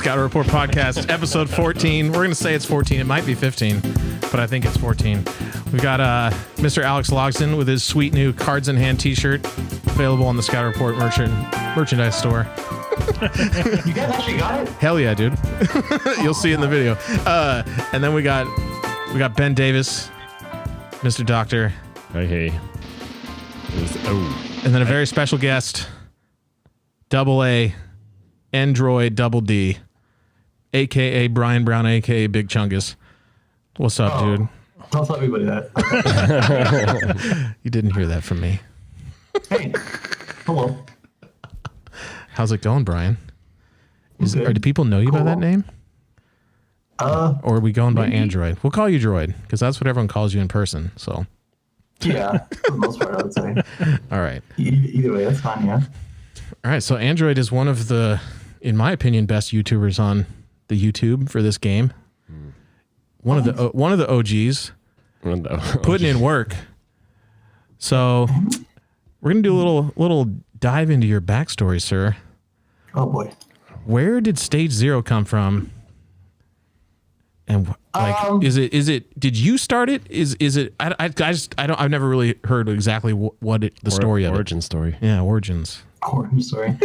Scout Report Podcast, episode 14. We're going to say it's 14. It might be 15, but I think it's 14. We've got Mr. Alex Logsdon with his sweet new Cards in Hand t-shirt available on the Scout Report merchandise store. You guys actually got it? Hell yeah, dude. You'll see it in the video. And then we got Ben Davis, Mr. Doctor. Hey. And then a very special guest, AA, Aandroidd D, a.k.a. Brian Brown, a.k.a. Big Chungus. What's up, dude? Don't tell everybody that. You didn't hear that from me. Hey, hello. How's it going, Brian? Do people know you by that name? Or are we going by Aandroidd? We'll call you Droid, because that's what everyone calls you in person. So. Yeah, for the most part, I would say. All right. Either way, that's fine, yeah. All right, so Aandroidd is one of the, in my opinion, best YouTubers on the YouTube for this game. One of the OGs. Putting in work. So we're gonna do a little dive into your backstory, sir. Oh boy. Where did Stage Zero come from? And like, is it? Did you start it? Is it? I've never really heard exactly the story of it. Origin story. Yeah, origins. Origin story.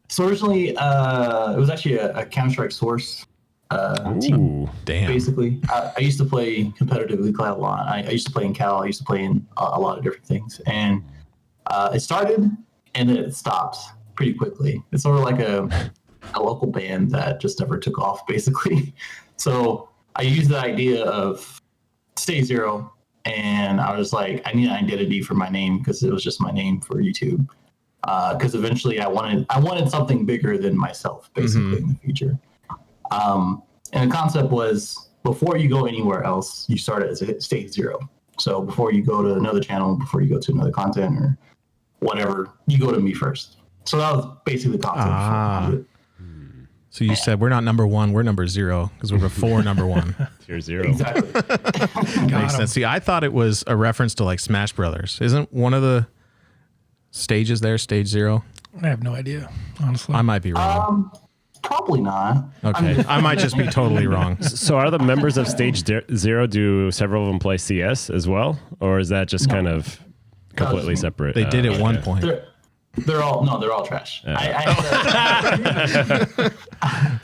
So originally, it was actually a Counter-Strike source team. Damn. Basically, I used to play competitively a lot. I used to play in Cal. I used to play in a lot of different things, and it started and then it stopped pretty quickly. It's sort of like a local band that just never took off, basically. So I used the idea of Stage Zero, and I was like, I need an identity for my name because it was just my name for YouTube. Because eventually I wanted something bigger than myself, basically, in the future. And the concept was, before you go anywhere else, you start at Stage Zero. So before you go to another channel, before you go to another content or whatever, you go to me first. So that was basically the concept. So you said we're not number one, we're number zero because we're before number one. Tier 0. Exactly. Makes sense. See, I thought it was a reference to like Smash Brothers. Isn't one of the stages there Stage Zero? I have no idea, honestly. I might be wrong. Probably not. Okay, I might just be totally wrong. So are the members of Stage Zero, do several of them play CS as well? Or is that just kind of completely separate? They did at one point. They're all trash. Yeah.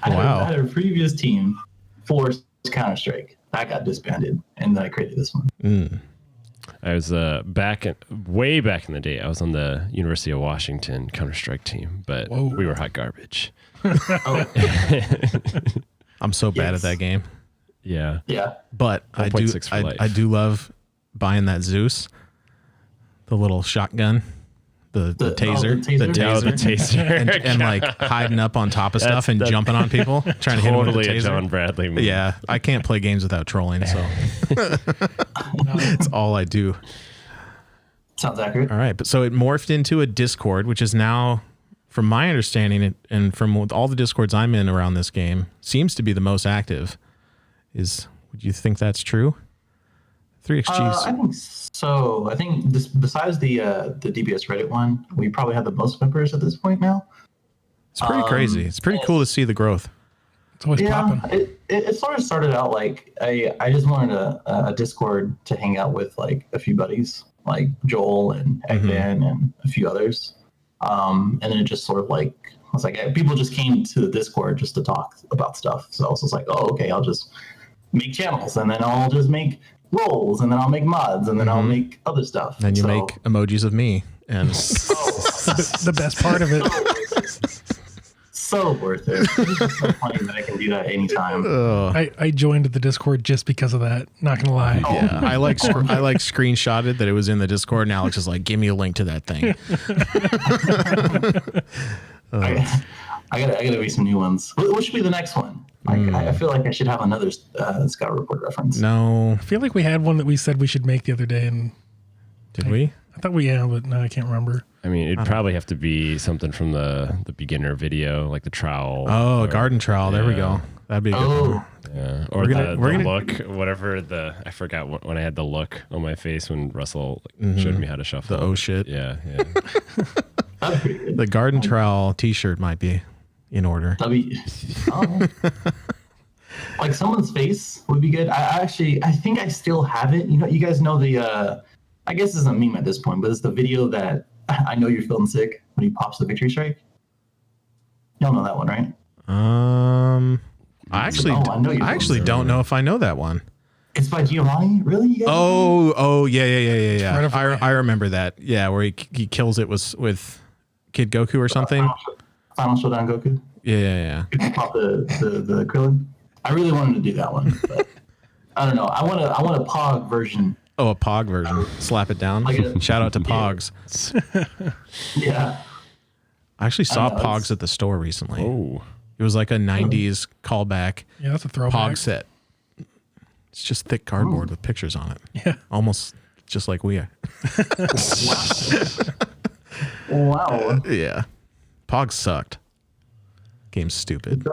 Wow. I had a previous team for Counter-Strike. That got disbanded, and then I created this one. I was way back in the day. I was on the University of Washington Counter-Strike team, but we were hot garbage. I'm so bad at that game. Yeah. Yeah. But I 1.6 for life. I do love buying that Zeus, the little shotgun. The taser, the taser? The taser. and like hiding up on top of stuff and jumping on people, trying to hit them with the Totally a taser. John Bradley movie. Yeah, I can't play games without trolling, so it's all I do. Sounds accurate. All right, but so it morphed into a Discord, which is now, from my understanding, and from all the Discords I'm in around this game, seems to be the most active. Would you think that's true? 3xG's. I think so. I think besides the DBS Reddit one, we probably have the most members at this point now. It's pretty crazy. It's pretty cool to see the growth. It's always popping. It sort of started out like I just wanted a Discord to hang out with like a few buddies, like Joel and Eggman and a few others. And then it just sort of like, I was like, people just came to the Discord just to talk about stuff. So I was just like, oh, okay, I'll just make channels, and then I'll just make roles, and then I'll make mods, and then I'll make other stuff. And you make emojis of me, and the best part of it. So worth it. It's just so funny that I can do that anytime. I joined the Discord just because of that. Not gonna lie. Yeah, I like screenshotted that it was in the Discord, and Alex is like, "Give me a link to that thing." I gotta make some new ones. What should be the next one? I feel like I should have another Scout Report reference. No, I feel like we had one that we said we should make the other day, and did we? I thought we but no, I can't remember. I mean, it'd probably have to be something from the beginner video, like the trowel. Oh, a garden trowel. There we go. That'd be a good one. Yeah. Or the look, whatever I forgot when I had the look on my face when Russell showed me how to shuffle. The oh shit. Yeah. That's pretty good. The garden trowel t-shirt might be in order. Like someone's face would be good. I think I still have it. You guys know the. I guess it's a meme at this point, but it's the video that I know you're feeling sick when he pops the victory strike. Y'all know that one, right? I actually don't know if I know that one. It's by Giovanni. Really? Yeah. I remember that. Yeah, where he kills it with Kid Goku or something. Final Showdown Goku. Yeah. Pop the Krillin. I really wanted to do that one, but I don't know. I want a Pog version. Oh, a Pog version. Slap it down. Shout out to Pogs. Yeah. I actually saw Pogs at the store recently. Oh. It was like a 90s callback. Yeah, that's a throwback. Pog set. It's just thick cardboard with pictures on it. Yeah. Almost just like we are. Wow. Yeah. Pog sucked. Game's stupid.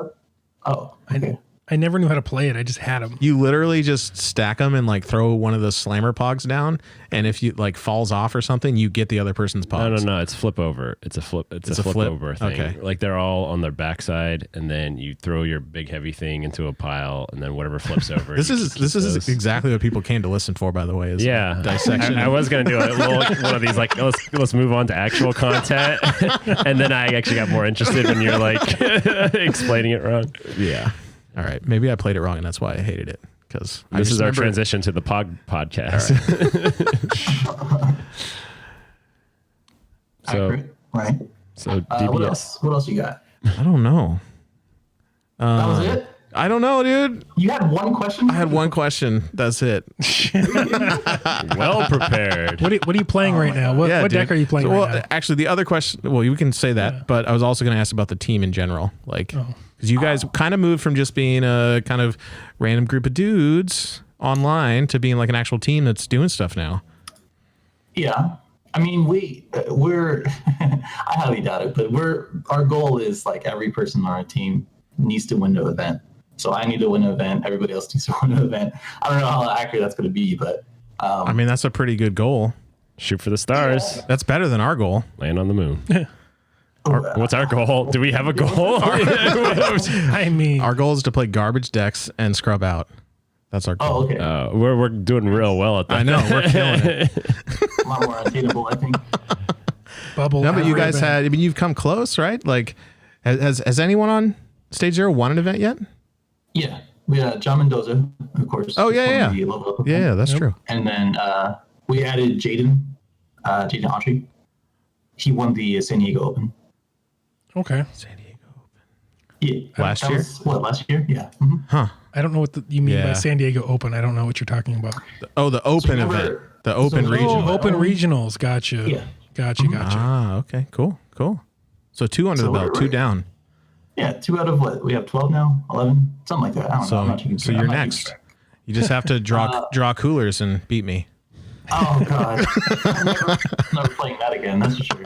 Oh, okay. I never knew how to play it. I just had them. You literally just stack them and like throw one of the slammer Pogs down, and if you like falls off or something, you get the other person's Pogs. No. It's flip over. It's a flip over thing. Okay. Like they're all on their backside, and then you throw your big heavy thing into a pile, and then whatever flips over. This is exactly what people came to listen for, by the way. Is dissection. I was gonna do a little one of these like let's move on to actual content, and then I actually got more interested when you're like explaining it wrong. Yeah. All right, maybe I played it wrong, and that's why I hated it. Because this is our transition to the podcast. Right. So DPS. What else you got? I don't know. That was it? I don't know, dude. You had one question? I had one question. That's it. Well prepared. What are you playing right now? What deck are you playing right now? Actually, the other question, well, you can say that, but I was also going to ask about the team in general. Like, because you guys kind of moved from just being a kind of random group of dudes online to being like an actual team that's doing stuff now. Yeah. I mean, we're I highly doubt it, but our goal is like every person on our team needs to win the event. So I need to win an event. Everybody else needs to win an event. I don't know how accurate that's going to be, but I mean, that's a pretty good goal. Shoot for the stars. That's better than our goal. Land on the moon. What's our goal? Do we have a goal? I mean, our goal is to play garbage decks and scrub out. That's our goal. Oh, okay. We're doing real well at that. I know. We're killing it. A lot more unattainable, I think. Bubble. No, but you guys you've come close, right? Like, has anyone on Stage 0 won an event yet? Yeah. We had John Mendoza, of course. Oh, yeah. Yeah, that's true. And then we added Jaden Autry. He won the San Diego Open. Okay. San Diego Open. Yeah. Last year? Last year? Yeah. Mm-hmm. Huh. I don't know what you mean by San Diego Open. I don't know what you're talking about. The Open event. The Open regional. Open regionals. Gotcha. Yeah. Gotcha. Ah, okay. Cool. So 2 under the belt, 2 down. Yeah, 2 out of what? We have 12 now? 11? Something like that. I don't know. I'm not keeping so track. you're next. You just have to draw coolers and beat me. Oh, God. I'm never playing that again. That's for sure.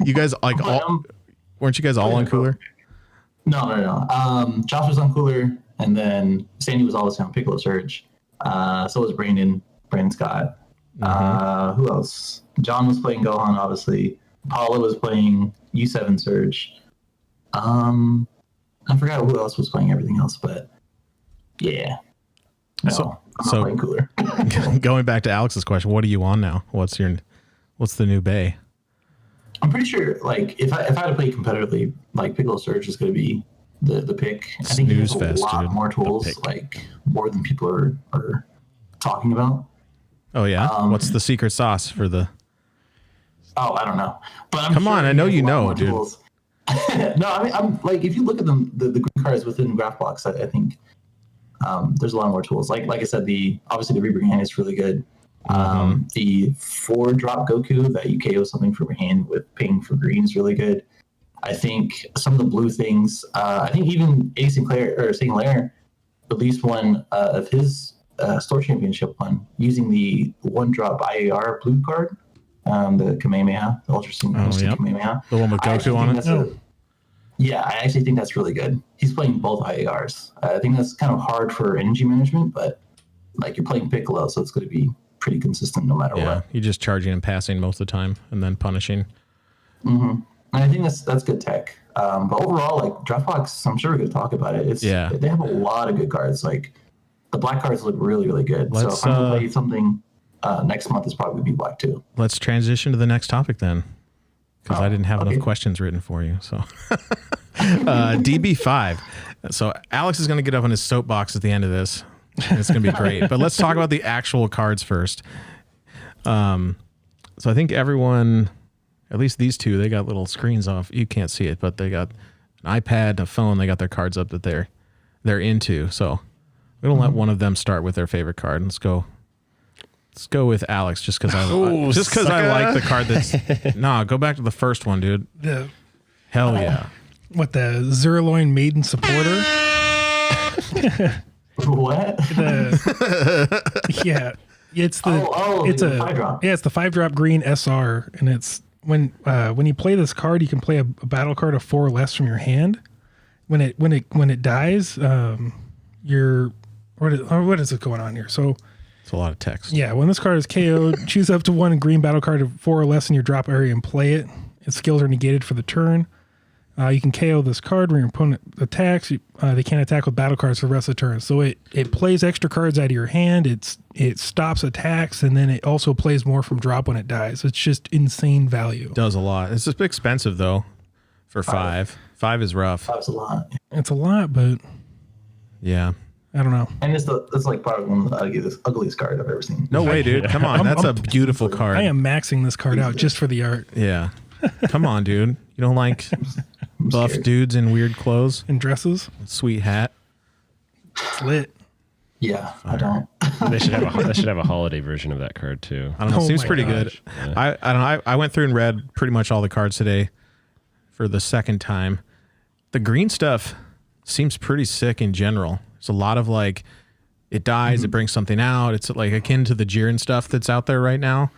You guys, like, weren't you guys all on cooler? No. Josh was on cooler, and then Sandy was always on Piccolo Surge. So was Brandon Scott. Mm-hmm. Who else? John was playing Gohan, obviously. Paula was playing U7 Surge. I forgot who else was playing everything else, but yeah. No, I'm not playing cooler. Going back to Alex's question, what are you on now? What's the new bay? I'm pretty sure, like, if I had to play competitively, like, Piccolo Surge is going to be the pick. I think it has a lot more tools, like, more than people are talking about. Oh, yeah? What's the secret sauce for the... Oh, I don't know. But Come on, I know you know, dude. Tools. No, I mean, I'm like, if you look at them, the green cards within Graph-Box, I think there's a lot more tools. Like I said, obviously the Reaper hand is really good. The 4-drop Goku that you KO something from your hand with ping for green is really good. I think some of the blue things, I think even Sinclair released one of his store championship one using the 1-drop IAR blue card. The Kamehameha, the Ultra Kamehameha. The one with Goku on it? Yeah, I actually think that's really good. He's playing both IARs. I think that's kind of hard for energy management, but like you're playing Piccolo, so it's going to be pretty consistent no matter what. You're just charging and passing most of the time and then punishing. Mm-hmm. And I think that's good tech. But overall, like Draftbox, I'm sure we're going to talk about it. They have a lot of good cards. Like the black cards look really, really good. So if I'm going to play something next month, it's probably going to be black too. Let's transition to the next topic then, because I didn't have enough questions written for you. So DB5. So Alex is going to get up on his soapbox at the end of this. It's going to be great. But let's talk about the actual cards first. So I think everyone, at least these two, they got little screens off. You can't see it, but they got an iPad, a phone. They got their cards up that they're into. So we don't let one of them start with their favorite card. Let's go with Alex, just because I like the card that's. Nah, go back to the first one, dude. Hell yeah. What, the Zerloin Maiden Supporter? What? Yeah. It's the it's a 5-drop. Yeah, it's the 5-drop green SR, and it's when you play this card, you can play a battle card of 4 or less from your hand. When it dies, what is it going on here? So it's a lot of text. Yeah, when this card is KO'd, choose up to 1 green battle card of 4 or less in your drop area and play it. Its skills are negated for the turn. You can KO this card when your opponent attacks. They can't attack with battle cards for the rest of the turn. So it plays extra cards out of your hand. It stops attacks, and then it also plays more from drop when it dies. It's just insane value. Does a lot. It's just expensive though for 5. 5 is rough. 5's a lot. It's a lot, but yeah. I don't know. And it's like probably one of the ugliest card I've ever seen. No way, dude. Come on. That's a beautiful card. I am maxing this card out just for the art. Yeah. Come on, dude. You don't like buff dudes in weird clothes? And dresses? Sweet hat. It's lit. Yeah, I don't. They should have a holiday version of that card too. I don't know. Oh Seems my pretty gosh. good. Yeah. I don't know. I went through and read pretty much all the cards today for the second time. The green stuff seems pretty sick in general. It's a lot of like, it dies, it brings something out. It's like akin to the Jiren stuff that's out there right now.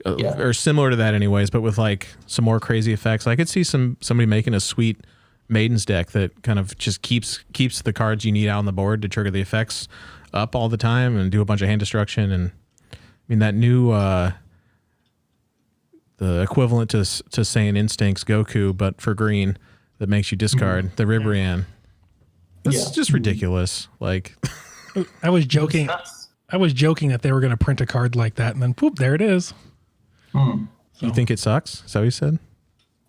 Or similar to that anyways, but with like some more crazy effects. I could see somebody making a sweet Maidens deck that kind of just keeps the cards you need out on the board to trigger the effects up all the time and do a bunch of hand destruction. And I mean, that new the equivalent to Saiyan Instincts Goku, but for green, that makes you discard the Ribrian. It's just ridiculous. Like I was joking that they were going to print a card like that, and then poop, there it is. You think it sucks? Is that what you said?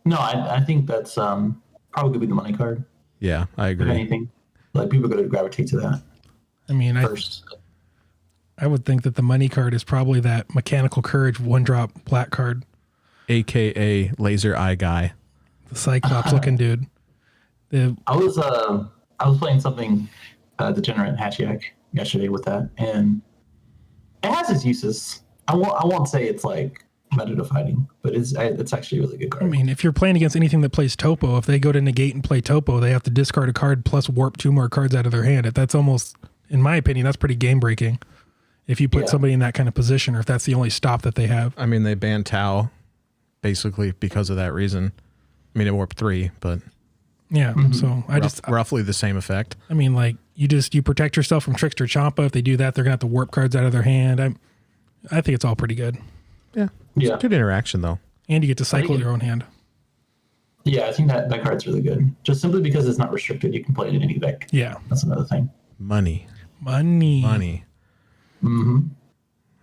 No, I think that's probably going to be the money card. Yeah, I agree. If anything, like people are going to gravitate to that. I mean, first. I would think that the money card is probably that Mechanical Courage 1-drop black card, AKA Laser Eye Guy, the Cyclops looking dude. I was playing something Degenerate Hatchiac yesterday with that, and it has its uses. I won't say it's like competitive fighting, but it's actually a really good card. I mean, if you're playing against anything that plays Topo, if they go to negate and play Topo, they have to discard a card plus warp 2 more cards out of their hand. That's almost, in my opinion, that's pretty game breaking. If you put somebody in that kind of position, or if that's the only stop that they have. I mean, they banned Tau basically because of that reason. I mean, it warped 3, but yeah. So roughly the same effect. I mean, like you protect yourself from Trickster Champa. If they do that, they're gonna have to warp cards out of their hand. I think it's all pretty good. Yeah. It's good interaction though. And you get to cycle your own hand. Yeah, I think that card's really good. Just simply because it's not restricted, you can play it in any deck. Yeah. That's another thing. Money. Mm-hmm.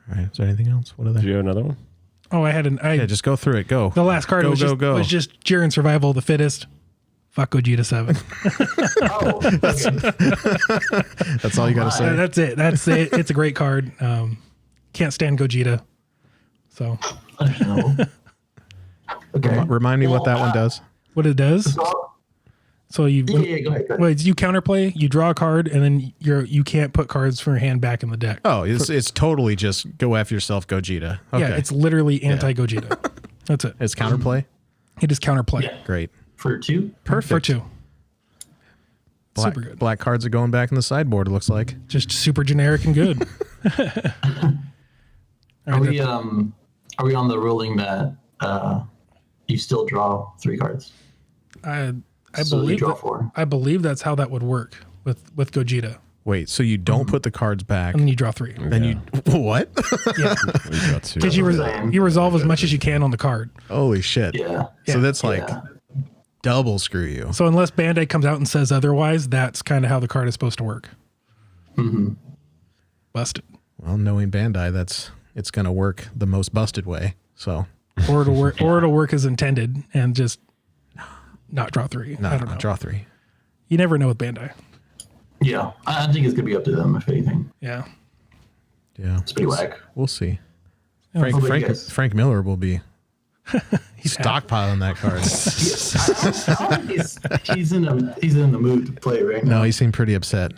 All right. Is there anything else? What other? Do you have another one? Oh, just go through it. Go. The last card was just Jiren Survival of the Fittest. Fuck Gogeta 7. Oh, okay. That's all you got to say. That's it. That's it. It's a great card. Can't stand Gogeta. So. Okay. Remind me what that one does. What it does? So you go ahead. Well, you counterplay, you draw a card, and then you can't put cards from your hand back in the deck. Oh, it's totally just go F yourself, Gogeta. Okay. Yeah, it's literally anti-Gogeta. That's it. It's counterplay? It is counterplay. Yeah. Great. For 2? Perfect. For 2. Super good. Black cards are going back in the sideboard, it looks like. Just super generic and good. Are we on the ruling that you still draw 3 cards? I So believe you draw 4. I believe that's how that would work with Gogeta. Wait, so you don't put the cards back, And then you draw 3. then you what? Yeah. We got 2. Because you resolve as much as you can on the card. Holy shit! Yeah. So that's like Yeah. double screw you. So unless Bandai comes out and says otherwise, that's kind of how the card is supposed to work. Mm-hmm. Busted. Well, knowing Bandai, it's going to work the most busted way. So, or it'll work as intended and just not draw 3. No, I don't know. Draw 3. You never know with Bandai. Yeah, I think it's gonna be up to them if anything. Yeah. Yeah, it's pretty whack. We'll see. Yeah, Frank Miller will be stockpiling that card. He's in the mood to play right now. No, he seemed pretty upset.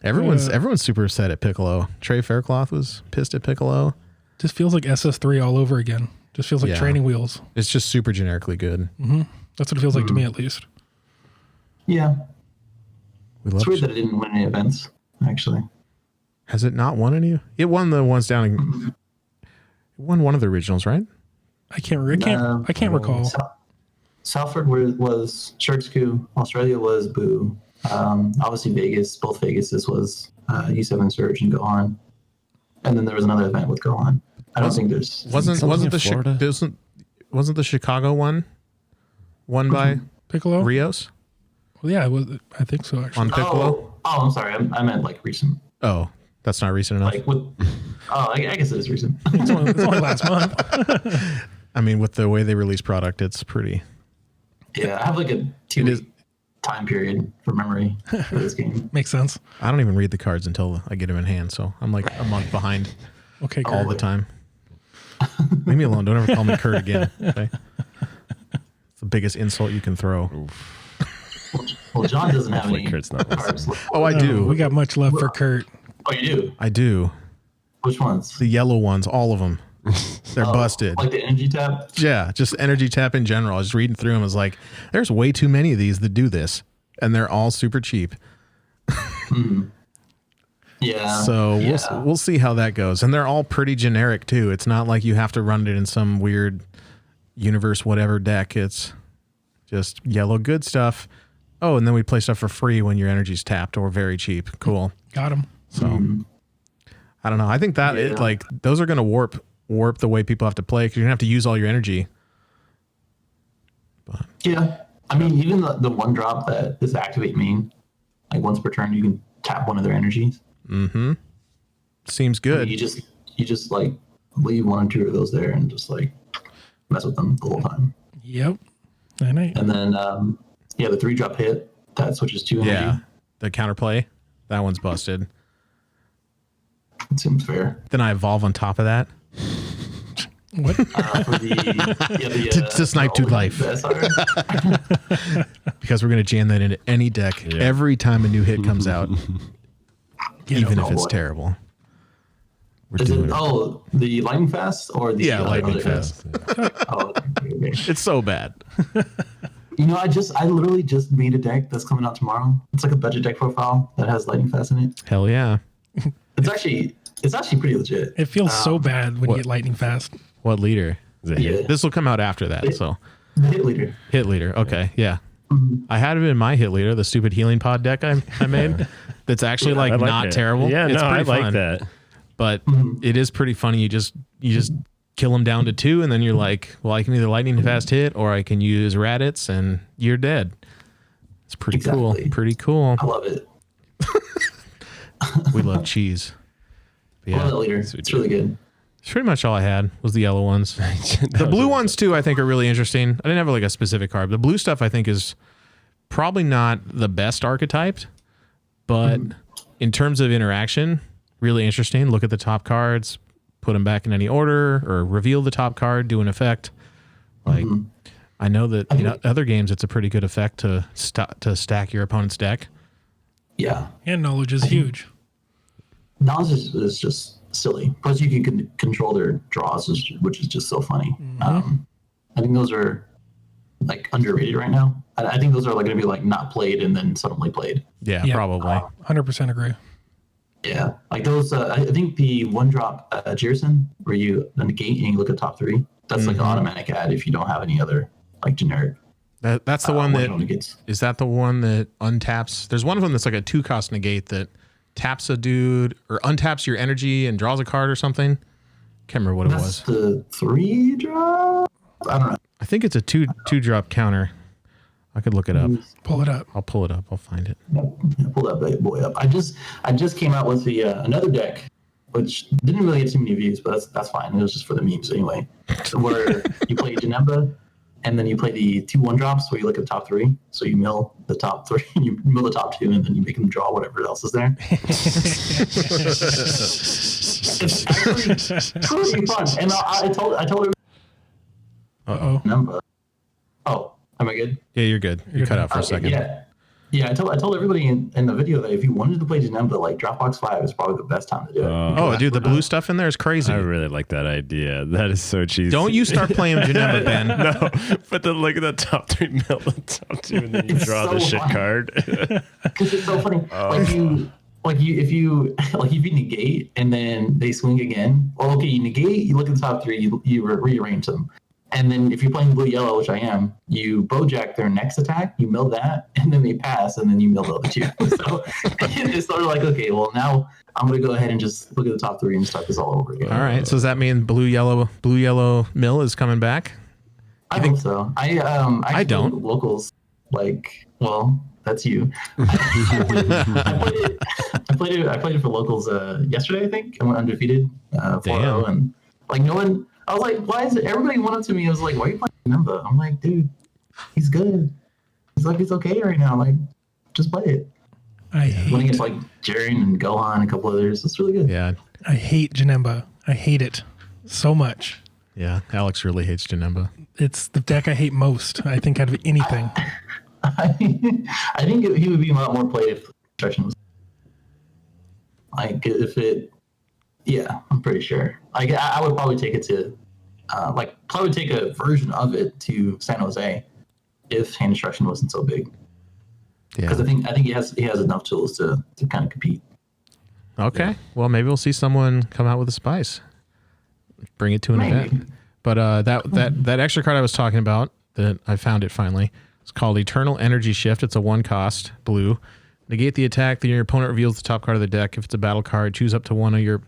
Everyone's super upset at Piccolo. Trey Faircloth was pissed at Piccolo. Just feels like SS3 all over again. Just feels like training wheels. It's just super generically good. Mm-hmm. That's what it feels like to me, at least. Yeah. It's weird that it didn't win any events, actually. Has it not won any? It won the ones down in... It won one of the originals, right? I can't recall. Salford was Shirksku. Australia was Boo. Obviously Vegas, both Vegases was U7 Surge and Gohan. And then there was another event with Gohan. I don't think there's... Wasn't the Chicago one won by Piccolo? Rios? Well, yeah, it was. I think so, actually. On Piccolo? Oh, I'm sorry. I meant like recent. Oh, that's not recent enough. I guess it is recent. It's only last month. I mean, with the way they release product, it's pretty... Yeah, I have like a 2-week time period for memory for this game. Makes sense. I don't even read the cards until I get them in hand, so I'm like a month behind. Okay, all the time. Leave me alone. Don't ever call me Kurt again. Okay? It's the biggest insult you can throw. Well, John doesn't have any cards left. Oh, I do. We got much left for Kurt. Oh, you do? I do. Which ones? The yellow ones, all of them. They're busted. Like the energy tap? Yeah, just energy tap in general. I was reading through them. I was like, there's way too many of these that do this, and they're all super cheap. Yeah. So we'll see how that goes. And they're all pretty generic too. It's not like you have to run it in some weird universe whatever deck. It's just yellow good stuff. Oh, and then we play stuff for free when your energy's tapped or very cheap. Cool. Got him. So I don't know. I think that those are going to warp the way people have to play because you're going to have to use all your energy. But yeah. I mean, even the one drop that is activate main, like once per turn, you can tap one of their energies. Mm-hmm. Seems good. I mean, you just like leave 1 or 2 of those there and just like mess with them the whole time. Yep. And then the 3-drop hit that switches to energy. Yeah. The counterplay, that one's busted. It seems fair. Then I evolve on top of that. What? To snipe to life. Because we're going to jam that into any deck every time a new hit comes out. Even if it's terrible. Is it the lightning fast or the lightning fast? Okay. It's so bad. You know, I literally just made a deck that's coming out tomorrow. It's like a budget deck profile that has lightning fast in it. Hell yeah. It's actually pretty legit. It feels so bad when you get lightning fast. What leader? This will come out after that. So the hit leader. Hit leader. Okay. Yeah. I had it in my hit leader, the stupid healing pod deck I made. That's actually not terrible. Yeah, it's I fun. like that. But it is pretty funny. You just kill them down to 2, and then you're like, well, I can either lightning fast hit or I can use Raditz, and you're dead. It's pretty cool. Pretty cool. I love it. We love cheese. But yeah, I love that leader. It's really good. It's pretty much all I had was the yellow ones. The blue ones too, I think, are really interesting. I didn't have like a specific card. The blue stuff I think is probably not the best archetyped, but in terms of interaction, really interesting. Look at the top cards, put them back in any order, or reveal the top card, do an effect. Like I know that in other games, it's a pretty good effect to stack your opponent's deck. Yeah, and knowledge is huge. Knowledge is just silly. Plus, you can control their draws, which is just so funny. I think those are like underrated right now. I think those are like going to be like not played and then suddenly played. Yeah, probably. 100% agree. Yeah, like those. I think the 1-drop Jerson, where you negate and you look at top 3. That's like an automatic add if you don't have any other like generic. That's the one that is that the one that untaps. There's one of them that's like a 2-cost negate that taps a dude or untaps your energy and draws a card or something. Can't remember what it was. The 3-drop. I don't know. I think it's a two drop counter. I could look it up. Pull it up. I'll pull it up. I'll find it. Pull that bad boy up. I just came out with the another deck, which didn't really get too many views, but that's fine. It was just for the memes anyway. Where you play Janemba, and then you play the 2/1 drops where you look at the top 3. So you mill the top 3, you mill the top 2, and then you make them draw whatever else is there. It's actually pretty fun. And I told her. Janemba. Oh, am I good? Yeah, you're good. You cut out for a second. Yeah. I told everybody in the video that if you wanted to play Janemba, like Dropbox 5 is probably the best time to do it. Oh, dude, the blue stuff in there is crazy. I really like that idea. That is so cheesy. Don't you start playing Janemba, Ben. No, but then look at the top 3 mill the top 2, and then you draw the shit card. Because it's so funny. If you negate and then they swing again. Well, okay, you negate, you look at the top 3, you rearrange them. And then if you're playing blue-yellow, which I am, you bowjack their next attack, you mill that, and then they pass, and then you mill the other 2. So it's sort of like, okay, well, now I'm going to go ahead and just look at the top 3 and start this all over again. All right. So does that mean blue-yellow mill is coming back? I think so. I don't. Locals, well, that's you. I played it for locals yesterday, I think. I went undefeated 4-0, and no one... I was like, why is it? Everybody went up to me. I was like, why are you playing Janemba? I'm like, dude, he's good. He's like, it's okay right now. Like, just play it. When against Jaren and Gohan and a couple others, it's really good. Yeah. I hate Janemba. I hate it so much. Yeah, Alex really hates Janemba. It's the deck I hate most, I think, out of anything. I think he would be a lot more played if construction was yeah, I'm pretty sure. I would probably take it to, probably take a version of it to San Jose if hand destruction wasn't so big. Yeah, because I think he has enough tools to kind of compete. Okay, yeah. Well, maybe we'll see someone come out with a spice, bring it to an event. But that extra card I was talking about, that I found it finally. It's called Eternal Energy Shift. It's a 1-cost blue. Negate the attack. Then your opponent reveals the top card of the deck. If it's a battle card, choose up to one of your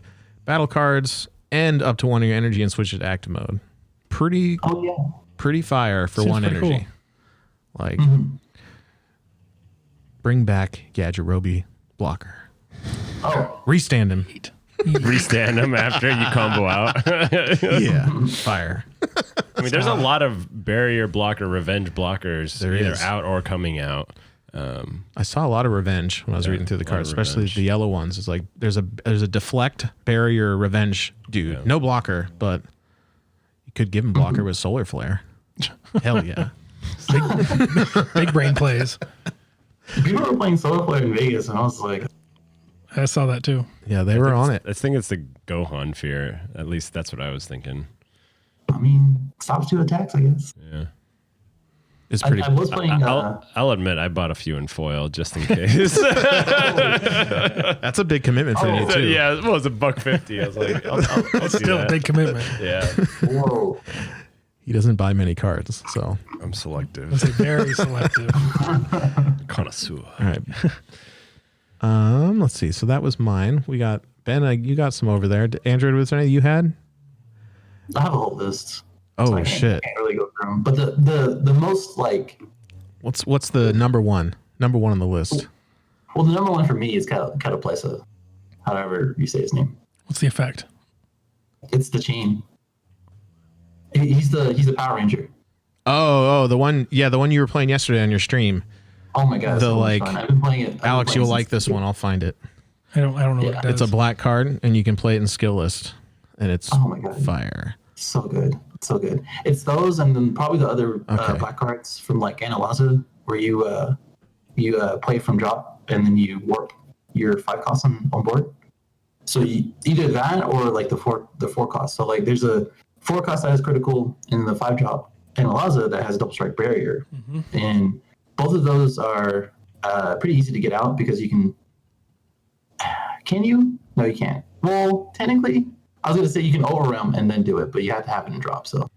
battle cards and up to one of your energy and switch it to active mode. Pretty fire for one energy. Cool. Bring back Yajirobe blocker. Restand him. Restand him after you combo out. Yeah, fire. I mean, there's a lot of barrier blocker, revenge blockers. They're either out or coming out. I saw a lot of revenge when I was reading through the cards, especially the yellow ones. It's like there's a deflect, barrier, revenge dude. Yeah. No blocker, but you could give him blocker with solar flare. Hell yeah. Big brain plays. People were playing solar flare in Vegas, and I was like, I saw that too. Yeah, they were on it. I think it's the Gohan fear. At least that's what I was thinking. I mean, stops 2 attacks, I guess. Yeah. It's pretty. I was playing. I'll admit I bought a few in foil just in case. That's a big commitment for you too. Yeah, it was $150. I was like, I'll still a big commitment. Yeah. Whoa. He doesn't buy many cards, so I'm selective. I was very selective. Connoisseur. All right. Let's see. So that was mine. We got Ben. You got some over there. Android, was there anything you had? I have a whole list. Oh, so shit! I can't really go through them. But the most what's the number one on the list? Well, the number one for me is Cataplesa, however you say his name. What's the effect? It's the chain. He's the Power Ranger. Oh, the one you were playing yesterday on your stream. Oh my god! I've been playing it. Alex, you'll like this one. I'll find it. I don't know what it does. It's a black card, and you can play it in skill list, and it's fire. So good. So good. It's those, and then probably the other black cards from Aandroidd, where you play from drop and then you warp your 5 costs on board. So either that or the 4 costs. So there's a 4 cost that is critical in the 5 drop, and Aandroidd that has a double strike barrier, and both of those are pretty easy to get out because you can. Can you? No, you can't. Well, technically. I was going to say you can overwhelm and then do it, but you have to have it in drop. So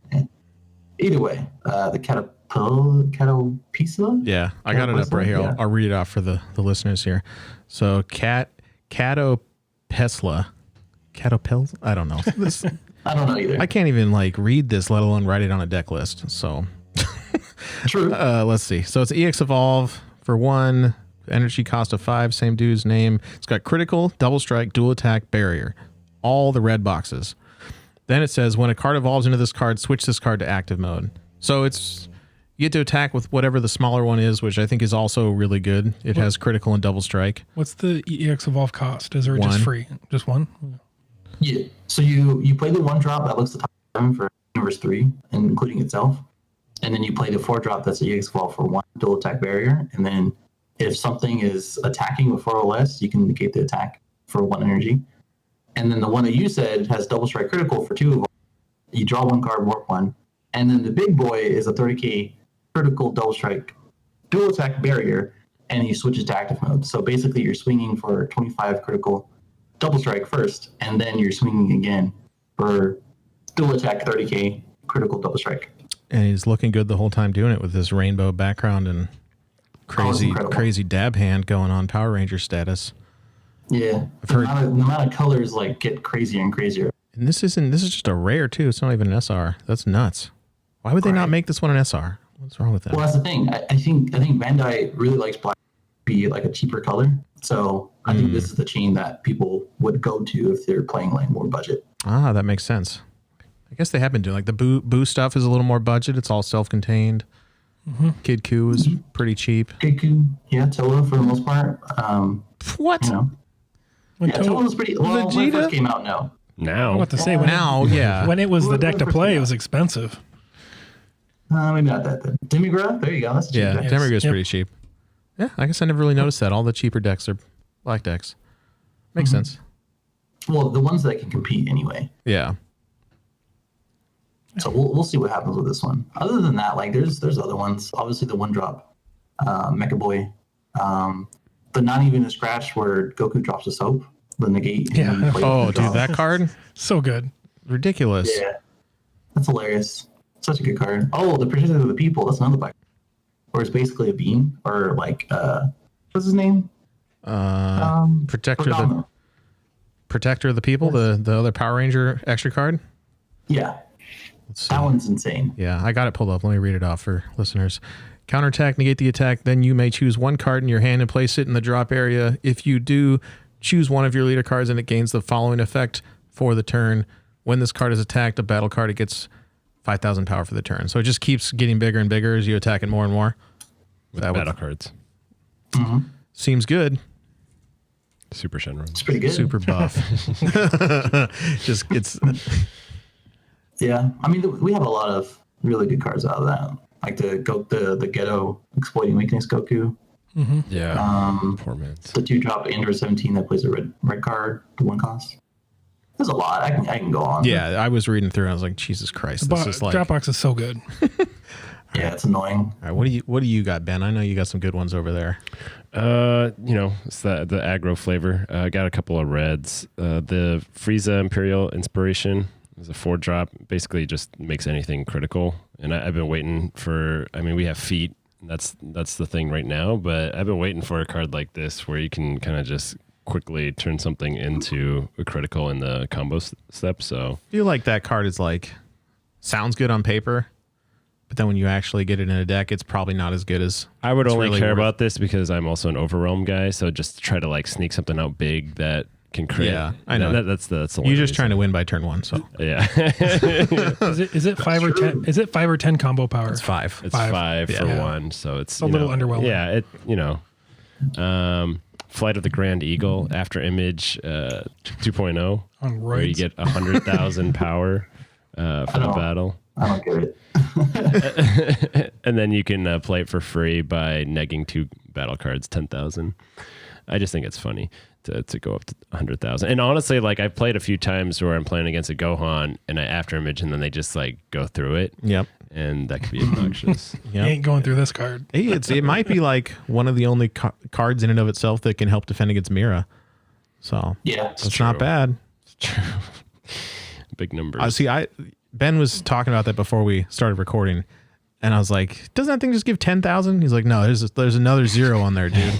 either way, the Catopisa? Yeah, I got it up right here. I'll read it off for the listeners here. So Catopesla. I don't know. I don't know either. I can't even like read this, let alone write it on a deck list. So True. Let's see. So it's EX Evolve for 1, energy cost of 5, same dude's name. It's got critical, double strike, dual attack, barrier. All the red boxes. Then it says when a card evolves into this card, switch this card to active mode. So it's you get to attack with whatever the smaller one is, which I think is also really good. It has critical and double strike. What's the EX Evolve cost? Is there 1. just free? Just 1? Yeah. So you play the 1-drop that looks the top 7 for Universe 3, including itself. And then you play the 4-drop that's the EX Evolve for 1 dual attack barrier. And then if something is attacking with 4 or less, you can negate the attack for 1 energy. And then the one that you said has double strike critical for 2 Evolve. You draw 1 card, warp 1. And then the big boy is a 30k critical double strike dual attack barrier, and he switches to active mode. So basically you're swinging for 25 critical double strike first, and then you're swinging again for dual attack 30k critical double strike. And he's looking good the whole time doing it with this rainbow background and crazy dab hand going on Power Ranger status. Yeah, the amount of colors like get crazier and crazier. And this is just a rare too. It's not even an SR. That's nuts. Why would they not make this one an SR? What's wrong with that? Well, that's the thing. I think Bandai really likes black to be like a cheaper color. So I think this is the chain that people would go to if they're playing like more budget. Ah, that makes sense. I guess they have been doing like the boo stuff is a little more budget. It's all self-contained. Kid Coup is pretty cheap. Kid Coup, yeah, Toa for the most part. What? You know, Toa was pretty. Well, when it first came out, no. Now, I'm about to say yeah. When it was the deck to play, it was expensive. Maybe not that then. Demigra, there you go. That's a cheap deck. Demigra is pretty cheap. Yeah, I guess I never really noticed that. All the cheaper decks are black decks. Makes sense. Well, the ones that can compete anyway. Yeah. So we'll see what happens with this one. Other than that, like there's other ones. Obviously the 1-drop, Mecha Boy, the not even a scratch where Goku drops a soap, the negate. Yeah. Oh, dude, that card So good. ridiculous. Yeah, that's hilarious. Such a good card. Oh, the Protector of the People. That's another black. Or it's basically a beam, or like what's his name? Protector of the People, the other Power Ranger extra card. Yeah, Let's see. that one's insane. Yeah, I got it pulled up. Let me read it off for listeners. Counterattack, negate the attack. Then you may choose 1 card in your hand and place it in the drop area. If you do, choose one of your leader cards and it gains the following effect for the turn. When this card is attacked, a battle card, it gets 5,000 power for the turn. So it just keeps getting bigger and bigger as you attack it more and more. with battle cards. Seems good. Super Shenron. It's pretty good. Super buff. Just it's Yeah, I mean we have a lot of really good cards out of that, like the ghetto exploiting weakness Goku. Yeah. Poor man's. The 2-drop Androidd 17 that plays a red card, the 1 cost. There's a lot. I can go on. yeah. I was reading through and I was like, Jesus Christ, this is like. Dropbox is so good. Yeah, it's annoying. All right, what do you got, Ben? I know you got some good ones over there. It's the aggro flavor. I got a couple of reds. The Frieza Imperial Inspiration is a 4-drop. Basically, just makes anything critical. And I've been waiting for. I mean, we have feet. That's the thing right now. But I've been waiting for a card like this where you can kind of just quickly turn something into a critical in the combo step. So I feel like that card is like sounds good on paper, but then when you actually get it in a deck, it's probably not as good as. I would only really care about this because I'm also an overwhelm guy. So just try to like sneak something out big that can crit. Yeah, I know. That's the You're just trying to win by turn 1. So yeah. Is it 5 or 10? Is it 5 or 10 combo power? it's 5. It's 5 for Yeah. 1, so it's a little underwhelming. Yeah, Flight of the Grand Eagle After Image 2.0, On where you roids. get 100,000 power for the battle, I don't get it. and then you can play it for free by negging 2 battle cards, 10,000. I just think it's funny to go up to 100,000. And honestly, like I've played a few times where I'm playing against a Gohan and I After Image, and then they just like go through it. Yep. And that could be obnoxious. You ain't going through this card. Hey, it might be like one of the only cards in and of itself that can help defend against Mira. So Yeah, it's not bad. It's true. Big numbers. Ben was talking about that before we started recording, and I was like, "Doesn't that thing just give 10,000?" He's like, "No, there's another 0 on there, dude.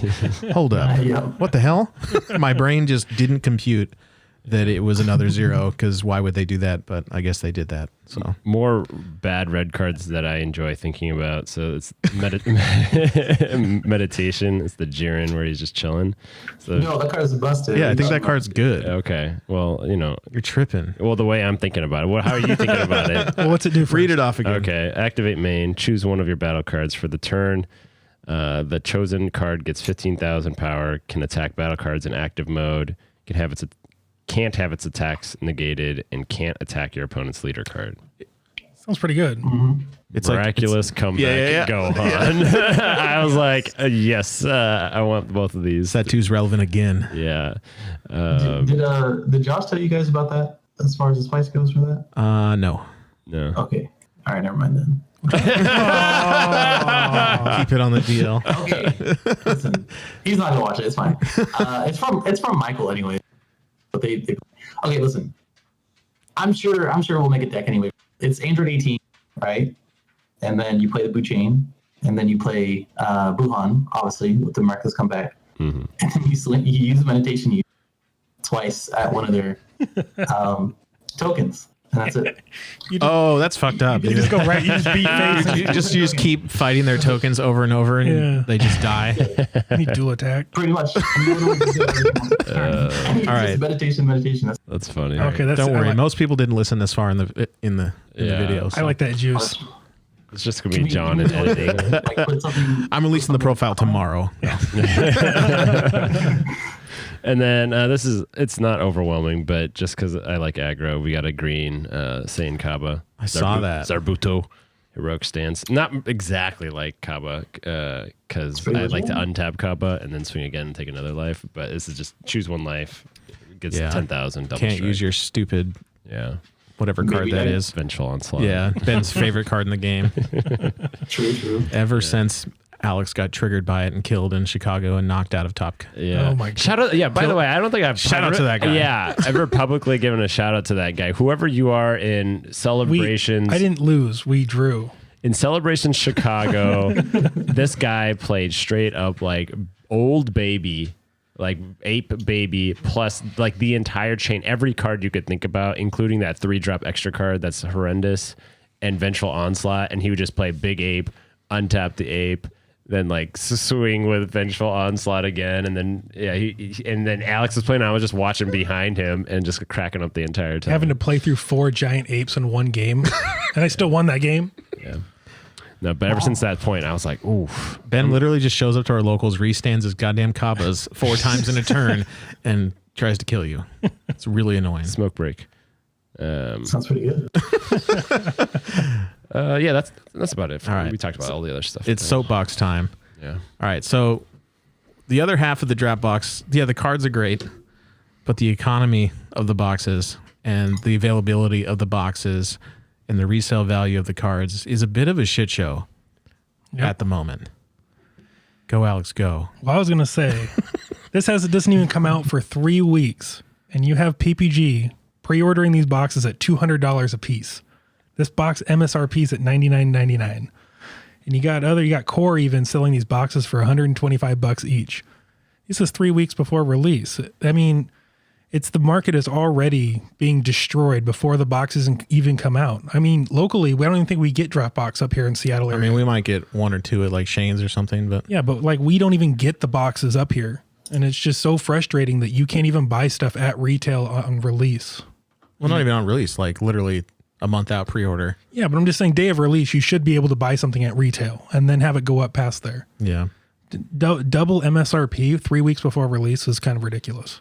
Hold up, Yeah. what the hell?" My brain just didn't compute that it was another 0 because why would they do that? But I guess they did that. So more bad red cards that I enjoy thinking about. So it's meditation. It's the Jiren where he's just chilling. So No, that card's busted. yeah, I think that card's good. okay, well, You're tripping. well, the way I'm thinking about it. How are you thinking about it? Well, what's it do for Read it off again. Okay, activate main. Choose one of your battle cards for the turn. The chosen card gets 15,000 power. Can attack battle cards in active mode. Can't have its attacks negated, and can't attack your opponent's leader card. Sounds pretty good. Mm-hmm. It's Miraculous comeback. Go on. I was like, yes, I want both of these. Set 2's relevant again. Yeah. Did Josh tell you guys about that as far as the spice goes for that? No. No. Okay. All right, never mind then. Keep it on the DL. Okay. Listen, he's not gonna watch it. It's fine. It's from Michael anyway. But they okay. Listen, I'm sure we'll make a deck anyway. It's Aandroidd 18, right? And then you play the Boo Chain, and then you play Buhan, obviously with the Miraculous Comeback, and then you use meditation twice at one of their tokens. And that's it. That's fucked up. You just go right. You just beat face. You just keep fighting their tokens over and over, and they just die. You dual attack. Pretty much. All right. Meditation. That's funny. Okay, Don't worry. Most people didn't listen this far in the video. So. I like that juice. It's just going to be John in editing. I'm releasing the profile tomorrow. And then it's not overwhelming, but just because I like aggro, we got a green Saiyan Kaba. I saw that. Zarbuto. Heroic stance. Not exactly like Kaba, because I like to untap Kaba and then swing again and take another life, but this is just choose one life. Gets 10,000 double Can't strike. use your stupid whatever card that is. Vengeful Onslaught. Yeah, Ben's favorite card in the game. True. Ever since Alex got triggered by it and killed in Chicago and knocked out of Top. Yeah. Oh my God. Shout out. Yeah. By the way, I don't think I've shout out to that guy. Yeah. Ever publicly given a shout out to that guy. Whoever you are in celebrations. I didn't lose. We drew. In Celebrations Chicago, this guy played straight up like old baby, like ape baby, plus like the entire chain, every card you could think about, including that 3-drop extra card that's horrendous, and Vengeful Onslaught, and he would just play big ape, untap the ape, then like swing with Vengeful Onslaught again, and then and then Alex was playing. I was just watching behind him and just cracking up the entire time. Having to play through 4 giant apes in one game, and I still won that game. Yeah. No, but ever since that point, I was like, oof. Ben literally just shows up to our locals, restands his goddamn Kabas 4 times in a turn, and tries to kill you. It's really annoying. Smoke break. Sounds pretty good. Yeah, that's about it. All right. We talked about all the other stuff. It's soapbox time. Yeah. All right, so the other half of the draft box, the cards are great, but the economy of the boxes and the availability of the boxes and the resale value of the cards is a bit of a shit show at the moment. Go, Alex, go. Well, I was going to say, it doesn't even come out for 3 weeks, and you have PPG pre-ordering these boxes at $200 a piece. This box MSRP is at $99.99. And you got Core even selling these boxes for $125 each. This is 3 weeks before release. I mean, the market is already being destroyed before the boxes even come out. I mean, locally, we don't even think we get Dropbox up here in Seattle area. I mean, we might get 1 or 2 at like Shane's or something, but yeah, but like we don't even get the boxes up here. And it's just so frustrating that you can't even buy stuff at retail on release. well, not even on release, like literally a month out pre-order. Yeah, but I'm just saying day of release, you should be able to buy something at retail and then have it go up past there. Yeah. Double MSRP 3 weeks before release is kind of ridiculous.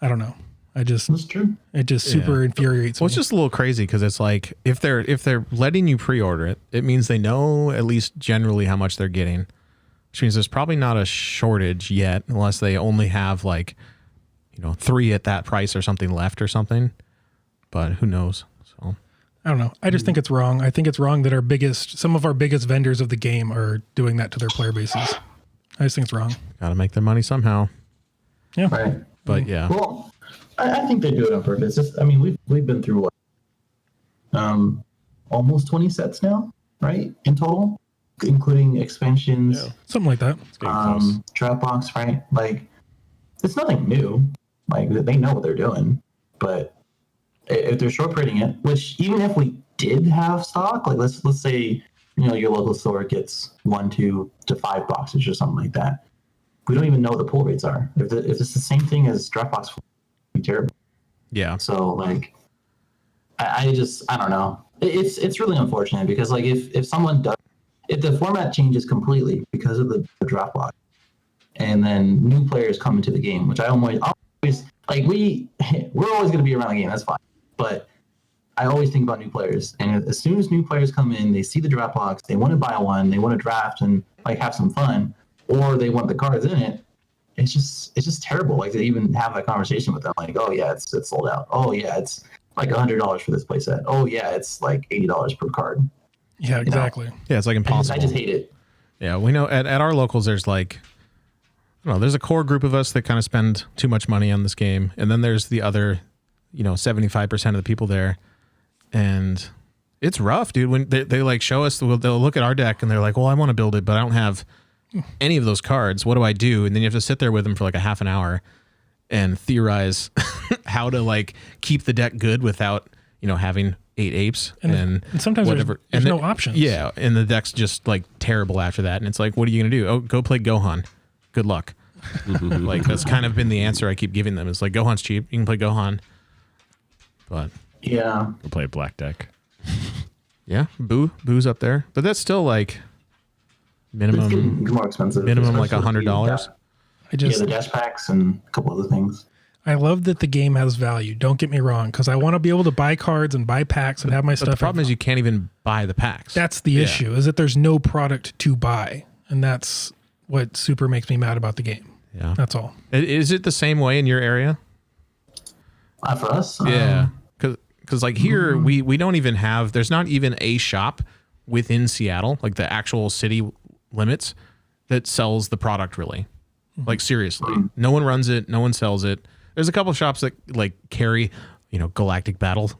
I don't know. That's true. It just super infuriates Well, me. it's just a little crazy because it's like if they're letting you pre-order it, it means they know at least generally how much they're getting, which means there's probably not a shortage yet unless they only have like 3 at that price or something left or something. But who knows? So I don't know. I just think it's wrong. I think it's wrong that some of our biggest vendors of the game are doing that to their player bases. I just think it's wrong. got to make their money somehow. Yeah. Right. But yeah. Well, I think they do it on purpose. I mean, we've been through what, almost 20 sets now, right? In total, including expansions, Something like that. Dropbox, right? Like, it's nothing new. Like, they know what they're doing. But if they're short printing it, which even if we did have stock, like let's say your local store gets 1, 2 to 5 boxes or something like that, we don't even know what the pull rates are. If it's the same thing as draft box, it'd be terrible. Yeah. So like, I don't know. It's really unfortunate because like if someone does, if the format changes completely because of the draft box, and then new players come into the game, which I always like we're always going to be around the game. That's fine, but I always think about new players, and as soon as new players come in, they see the draft box, they want to buy one, they want to draft and like have some fun, or they want the cards in it. It's just terrible. Like to even have that conversation with them, like, oh yeah, it's sold out. Oh yeah, it's like $100 for this playset. Oh yeah, it's like $80 per card. Yeah, exactly. Yeah, it's like impossible. I just hate it. Yeah, we know at our locals, there's like, I don't know, there's a core group of us that kind of spend too much money on this game, and then there's the other, 75% of the people there. And it's rough, dude. When they like show us, they'll look at our deck and they're like, well, I want to build it, but I don't have any of those cards. What do I do? And then you have to sit there with them for like a half an hour and theorize how to like keep the deck good without, having 8 apes and sometimes whatever. There's no options. Yeah. And the deck's just like terrible after that. And it's like, what are you going to do? Oh, go play Gohan. Good luck. Like that's kind of been the answer I keep giving them. It's like Gohan's cheap. You can play Gohan. But yeah, we'll play a black deck. Yeah, Boo's up there, but that's still like minimum. It's more expensive. Minimum like $100. The dash packs and a couple other things. I love that the game has value. Don't get me wrong, because I want to be able to buy cards and buy packs and have my stuff. The problem is you can't even buy the packs. That's the issue. Is that there's no product to buy, and that's what super makes me mad about the game. Yeah, that's all. Is it the same way in your area? For us, yeah. Because like here, we don't even have, there's not even a shop within Seattle, like the actual city limits, that sells the product really. Like seriously, no one runs it, no one sells it. There's a couple of shops that like carry, Galactic Battle,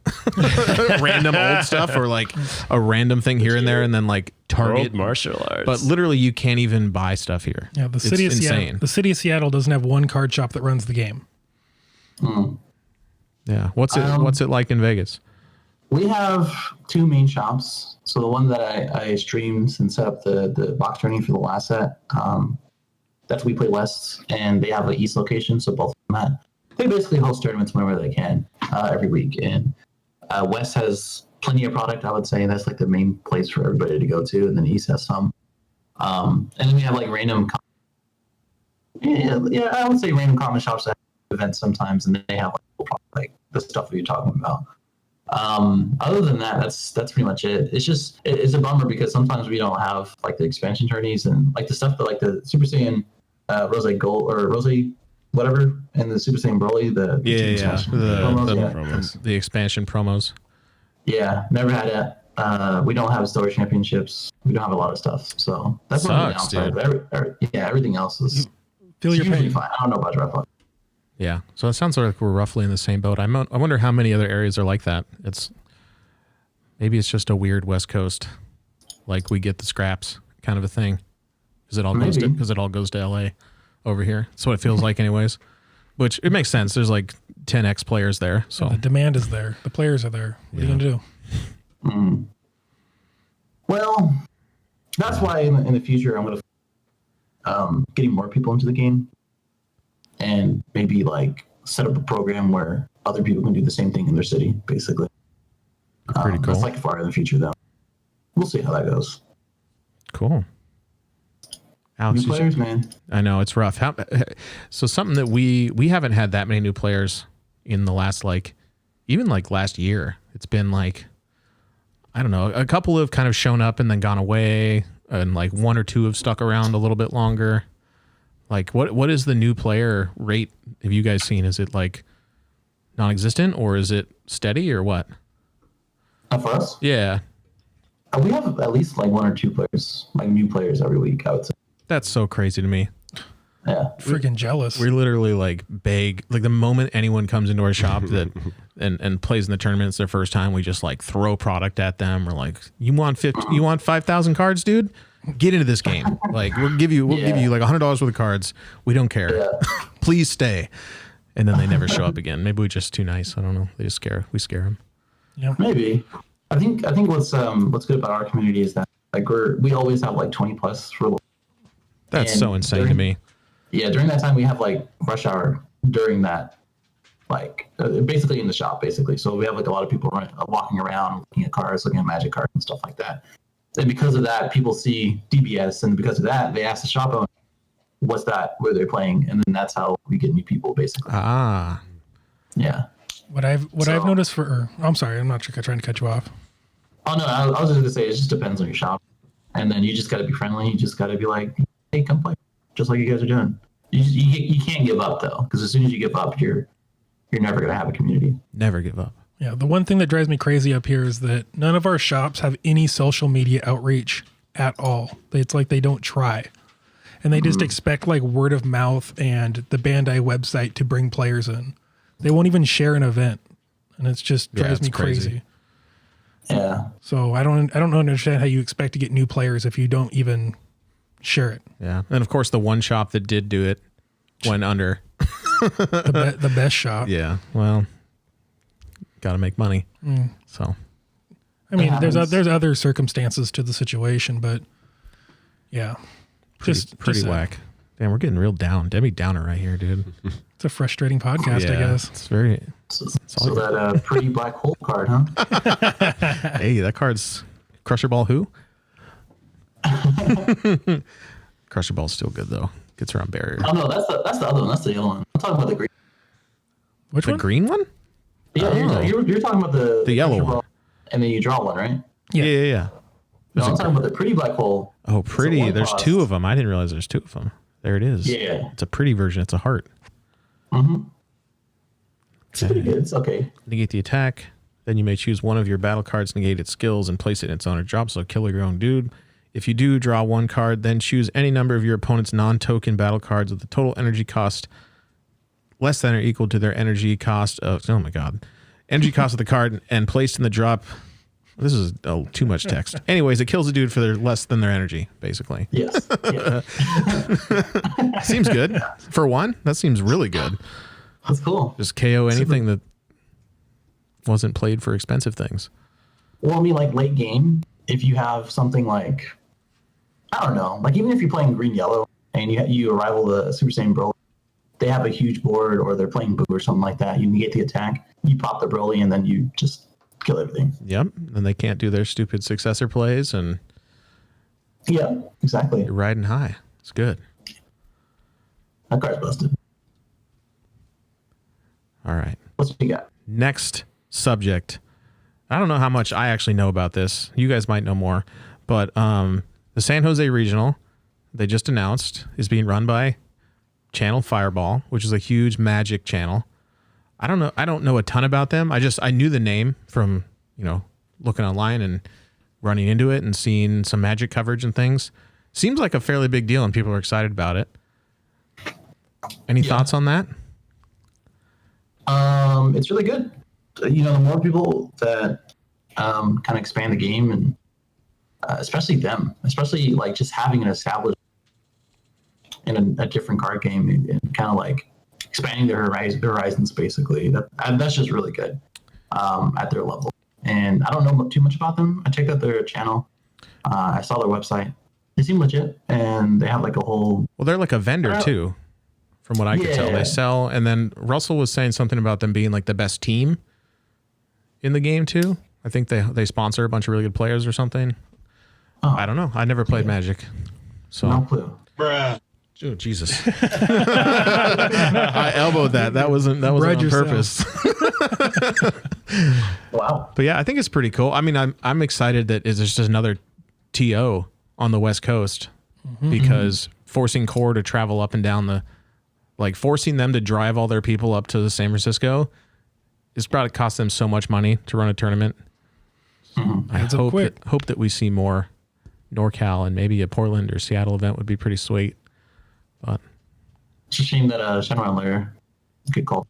random old stuff, or like a random thing here and there, and then like Target World martial arts. But literally, you can't even buy stuff here. Yeah, the city of Seattle. The city of Seattle doesn't have one card shop that runs the game. Yeah. What's it like in Vegas? We have 2 main shops. So the one that I streamed and set up the box turning for the last set, that's We Play West, and they have an East location. So both of them they basically host tournaments whenever they can every week. And West has plenty of product, I would say. That's like the main place for everybody to go to. And then East has some. And then we have like random, I would say random common shops that have events sometimes, and they have like the stuff that you're talking about. Other than that, that's pretty much it. It's a bummer because sometimes we don't have like the expansion tourneys and like the stuff that like the Super Saiyan Rose Gold or Rose whatever and the Super Saiyan Broly, the expansion promos. Yeah, never had it. We don't have store championships. We don't have a lot of stuff. So that's one of the downsides. Everything else is usually fine. I don't know about draft box. Yeah, so it sounds like we're roughly in the same boat. I wonder how many other areas are like that. Maybe it's just a weird West Coast, like we get the scraps kind of a thing, because it all goes to LA over here. That's what it feels like, anyways. Which it makes sense. There's like 10x players there, so the demand is there. The players are there. What are you gonna do? Well, that's why in the future I'm gonna getting more people into the game. And maybe like set up a program where other people can do the same thing in their city, basically. Pretty cool. That's like far in the future, though. We'll see how that goes. Cool. Alex, new players, man. I know it's rough. So something that we haven't had that many new players in the last even last year. It's been like, I don't know, a couple have kind of shown up and then gone away, and like 1 or 2 have stuck around a little bit longer. Like what is the new player rate? Have you guys seen? Is it like non-existent or is it steady or what? For us? Yeah. We have at least like 1 or 2 players, like new players every week, I would say. That's so crazy to me. Yeah. Freaking jealous. We literally like beg, like the moment anyone comes into our shop that and plays in the tournament, it's their first time, we just like throw product at them. We're like, you want 5,000 cards, dude? Get into this game. Like we'll give you like $100 worth of cards. We don't care. Yeah. Please stay. and then they never show up again. Maybe we're just too nice. I don't know. We scare them. Yeah, maybe. I think what's good about our community is that like we always have like 20 plus for. That's so insane to me. Yeah, during that time we have like rush hour during that, like basically in the shop basically. So we have like a lot of people walking around, looking at cars, looking at magic cards and stuff like that. And because of that, people see DBS, and because of that, they ask the shop owner, "What's that? Where they're playing?" And then that's how we get new people basically. Ah, yeah. What I've noticed I'm sorry, I'm not trying to cut you off. Oh no, I was just gonna say it just depends on your shop, and then you just got to be friendly. You just got to be like, "Hey, come play," just like you guys are doing. You can't give up though, because as soon as you give up, you're never gonna have a community. Never give up. Yeah, the one thing that drives me crazy up here is that none of our shops have any social media outreach at all. It's like they don't try. And they just expect like word of mouth and the Bandai website to bring players in. They won't even share an event. And it's just drives me crazy. Yeah. So I don't understand how you expect to get new players if you don't even share it. Yeah. And of course the one shop that did do it went under. The best shop. Yeah. Well, got to make money. So, I mean, there's other circumstances to the situation, but yeah, pretty whack. Damn, we're getting real down. Debbie Downer right here, dude. It's a frustrating podcast, I guess. It's very. So that pretty black hole card, huh? Hey, that card's Crusher Ball. Who? Crusher Ball's still good though. Gets around barrier. Oh no, that's the other one. That's the yellow one. I'm talking about the green. Which one? The green one? Yeah, you're talking about the yellow one, and then you draw one, right? Yeah. No, I'm talking about the pretty black hole. Oh, pretty. There's two of them. I didn't realize there's two of them. There it is. Yeah. It's a pretty version. It's a heart. Mm-hmm. It's pretty good. It's okay. Negate the attack. Then you may choose one of your battle cards, negate its skills, and place it in its owner's job. So kill your own dude. If you do draw one card, then choose any number of your opponent's non-token battle cards with the total energy cost less than or equal to their energy cost of, oh my God, energy cost of the card and placed in the drop. This is too much text. Anyways, it kills a dude for their less than their energy, basically. Yes. Seems good. For one, that seems really good. That's cool. Just KO anything that wasn't played for expensive things. Well, I mean, like late game, if you have something like, I don't know, like even if you're playing green-yellow and you rival the Super Saiyan Broly, they have a huge board or they're playing Boo or something like that. You negate the attack, you pop the Broly, and then you just kill everything. Yep. And they can't do their stupid successor plays, and yeah, exactly. you're riding high. It's good. That card's busted. All right. What you got? Next subject. I don't know how much I actually know about this. You guys might know more, but the San Jose Regional, they just announced, is being run by Channel Fireball, which is a huge Magic channel. I don't know a ton about them. I knew the name from, looking online and running into it and seeing some Magic coverage and things. Seems like a fairly big deal and people are excited about it. Any thoughts on that? It's really good. The more people that kind of expand the game, and especially like just having an established in a different card game and kind of like expanding their horizons basically. That's just really good at their level. And I don't know too much about them. I checked out their channel. I saw their website. They seem legit, and they have like a whole. Well, they're like a vendor too, from what I could tell. They sell, and then Russell was saying something about them being like the best team in the game too. I think they sponsor a bunch of really good players or something. Oh. I don't know. I never played Magic, so no clue. Bruh. Oh, Jesus. I elbowed that. That wasn't on purpose. Wow. But yeah, I think it's pretty cool. I mean, I'm excited that it's just another TO on the West Coast, because forcing Core to travel up and down forcing them to drive all their people up to San Francisco, it's probably cost them so much money to run a tournament. I hope that we see more NorCal, and maybe a Portland or Seattle event would be pretty sweet. But it's a shame that Shadowrun Lair get called.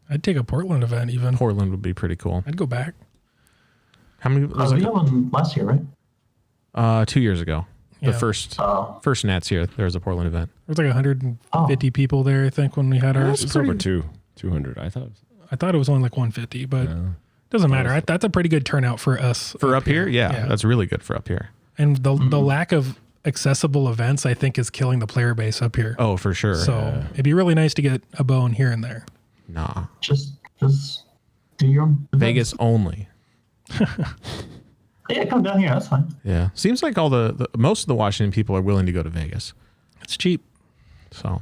I'd take a Portland event even. Portland would be pretty cool. I'd go back. How many? We had one last year, right? 2 years ago. The Yeah. first Nats here, there was a Portland event. There was like 150 people there, I think, when we had ours. It's over 200. I thought it was only like 150, but doesn't matter. That's a pretty good turnout for us. For up here? Yeah, that's really good for up here. And the lack of accessible events, I think, is killing the player base up here. Oh, for sure. So it'd be really nice to get a bone here and there. Nah. Just do your own events. Vegas only. Yeah, come down here. That's fine. Yeah. Seems like all the most of the Washington people are willing to go to Vegas. It's cheap. So.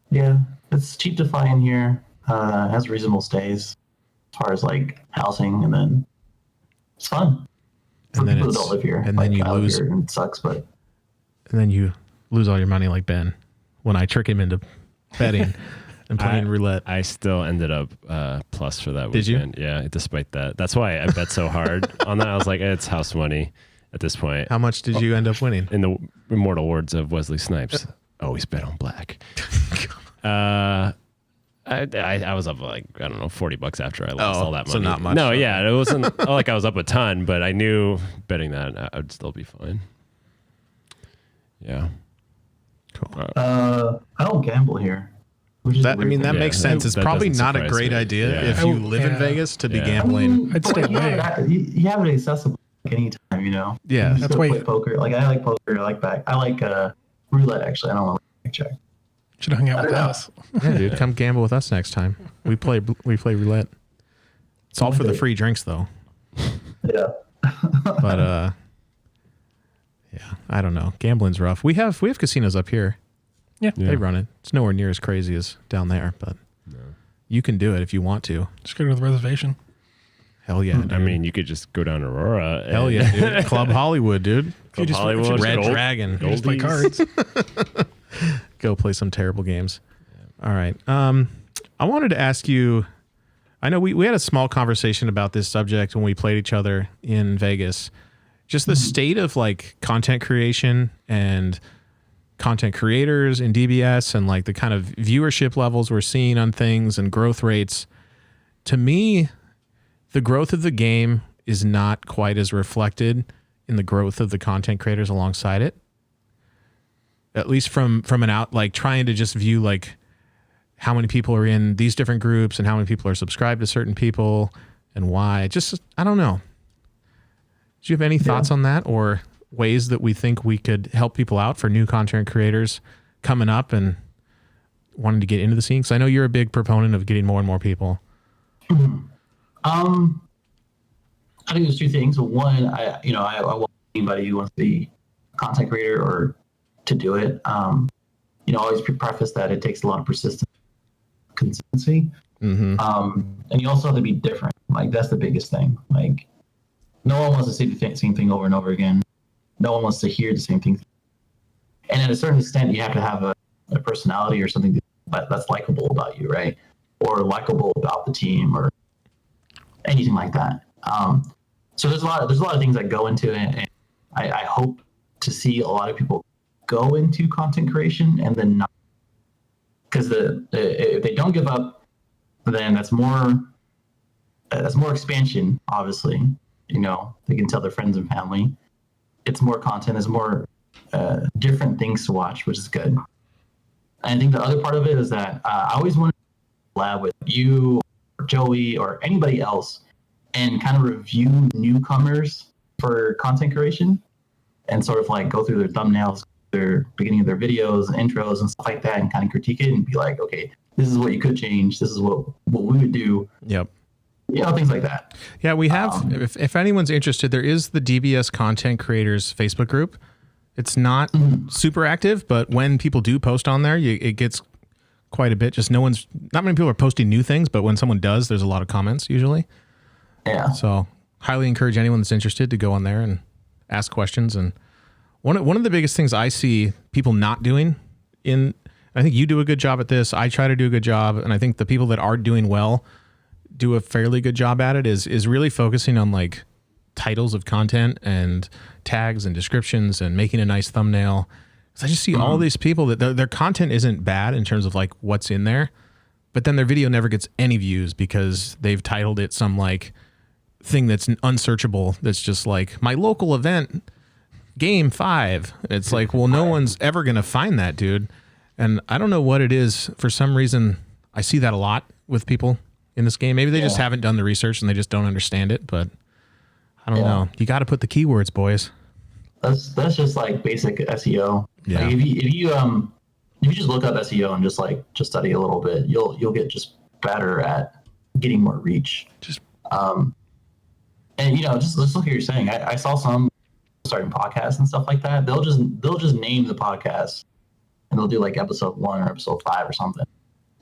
Yeah, it's cheap to fly in here. Has reasonable stays as far as like housing, and then it's fun. And then people that don't live here. And then you lose. Here, and it sucks, but. And then you lose all your money like Ben when I trick him into betting and playing roulette. I still ended up plus for that Did weekend. Yeah, despite that. That's why I bet so hard on that. I was like, it's house money at this point. How much did you end up winning? In the immortal words of Wesley Snipes, always bet on black. I was up like, I don't know, $40 after I lost all that money. So not much. No, yeah, it wasn't like I was up a ton, but I knew betting that I would still be fine. Yeah. Cool. I don't gamble here. That makes sense. It's that probably doesn't not a surprise great me. idea Yeah. if you live in Vegas to be I gambling. mean, I'd stay but away. you have it accessible anytime, you know. Yeah. You That's go why- play poker. Like I like poker. I like roulette. Actually, I don't want to check. Should have hung out with I don't know. us. Yeah, dude, come gamble with us next time. We play roulette. It's all for the free drinks though. Yeah. But yeah, I don't know. Gambling's rough. We have casinos up here. Yeah. They run it. It's nowhere near as crazy as down there, but you can do it if you want to. Just go to the reservation. Hell yeah. Dude. I mean, you could just go down to Aurora. and- Hell yeah, dude. Club Hollywood, dude. Club just- Hollywood, Red Gold- Dragon. Just play cards. Go play some terrible games. All right. I wanted to ask you, I know we had a small conversation about this subject when we played each other in Vegas. Just the state of like content creation and content creators in DBS and like the kind of viewership levels we're seeing on things and growth rates. To me, the growth of the game is not quite as reflected in the growth of the content creators alongside it. At least from an out, like trying to just view like how many people are in these different groups and how many people are subscribed to certain people and why. Just, I don't know. Do you have any thoughts on that or ways that we think we could help people out for new content creators coming up and wanting to get into the scene? Because I know you're a big proponent of getting more and more people. I think there's two things. One, I want anybody who wants to be a content creator or to do it. Always preface that it takes a lot of persistence, consistency, and you also have to be different. Like that's the biggest thing. Like no one wants to see the same thing over and over again. No one wants to hear the same thing. And at a certain extent, you have to have a personality or something that's likable about you, right? Or likable about the team or anything like that. So there's a lot of things that go into it, and I hope to see a lot of people go into content creation and then not, because if they don't give up, then that's more expansion. Obviously, they can tell their friends and family. It's more content. It's more different things to watch, which is good. I think the other part of it is that I always want to collab with you, or Joey, or anybody else, and kind of review newcomers for content creation, and sort of like go through their thumbnails, their beginning of their videos, intros, and stuff like that, and kind of critique it and be like, okay, this is what you could change. This is what we would do. Yep. Things like that. Yeah, we have. If anyone's interested, there is the DBS Content Creators Facebook group. It's not super active, but when people do post on there, it gets quite a bit. Just not many people are posting new things, but when someone does, there's a lot of comments usually. Yeah. So highly encourage anyone that's interested to go on there and ask questions. And one of the biggest things I see people not doing I think you do a good job at this. I try to do a good job. And I think the people that are doing well do a fairly good job at it is really focusing on like titles of content and tags and descriptions and making a nice thumbnail. So I just see all these people that their content isn't bad in terms of like what's in there, but then their video never gets any views because they've titled it some like thing that's unsearchable. That's just like my local event game 5. It's like, well, no one's ever going to find that, dude. And I don't know what it is. For some reason, I see that a lot with people in this game. Maybe they just haven't done the research and they just don't understand it, but I don't know. You got to put the keywords, boys. That's just like basic SEO. Yeah. Like if you just look up SEO and just study a little bit, you'll get just better at getting more reach. And just look at what you're saying. I saw some starting podcasts and stuff like that. They'll just name the podcast and they'll do like episode 1 or episode 5 or something.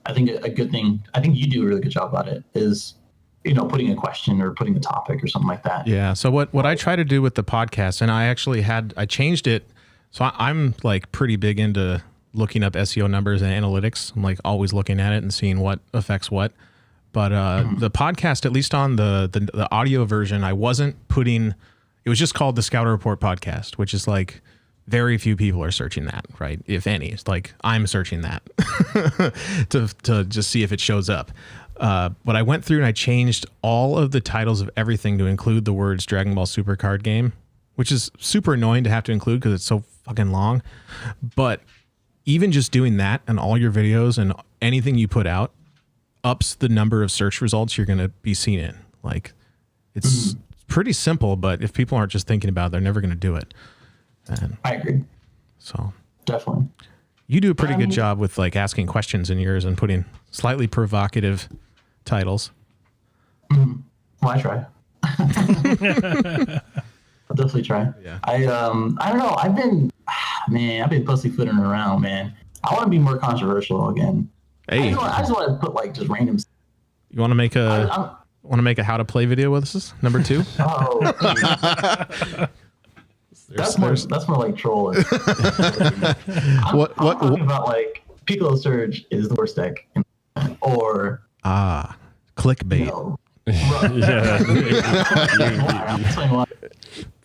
I think a good thing. I think you do a really good job at it. Is putting a question or putting a topic or something like that. Yeah. So what I try to do with the podcast, and I changed it. So I'm like pretty big into looking up SEO numbers and analytics. I'm like always looking at it and seeing what affects what. But the podcast, at least on the audio version, I wasn't putting. It was just called the Scouter Report Podcast, which is like very few people are searching that, right? If any. It's like I'm searching that to just see if it shows up. But I went through and I changed all of the titles of everything to include the words Dragon Ball Super card game, which is super annoying to have to include because it's so fucking long. But even just doing that and all your videos and anything you put out ups the number of search results you're going to be seen in. Like, it's pretty simple, but if people aren't just thinking about it, they're never going to do it. And I agree. So definitely. You do a pretty good job with like asking questions in yours and putting slightly provocative titles. Well, I try. I'll definitely try. Yeah. I don't know. I've been pussyfooting around, man. I want to be more controversial again. Hey, I just want to put like just random. You want to make a how to play video with us? Number 2? Oh. That's more like trolling. I'm talking about like Piccolo Surge is the worst deck, or clickbait.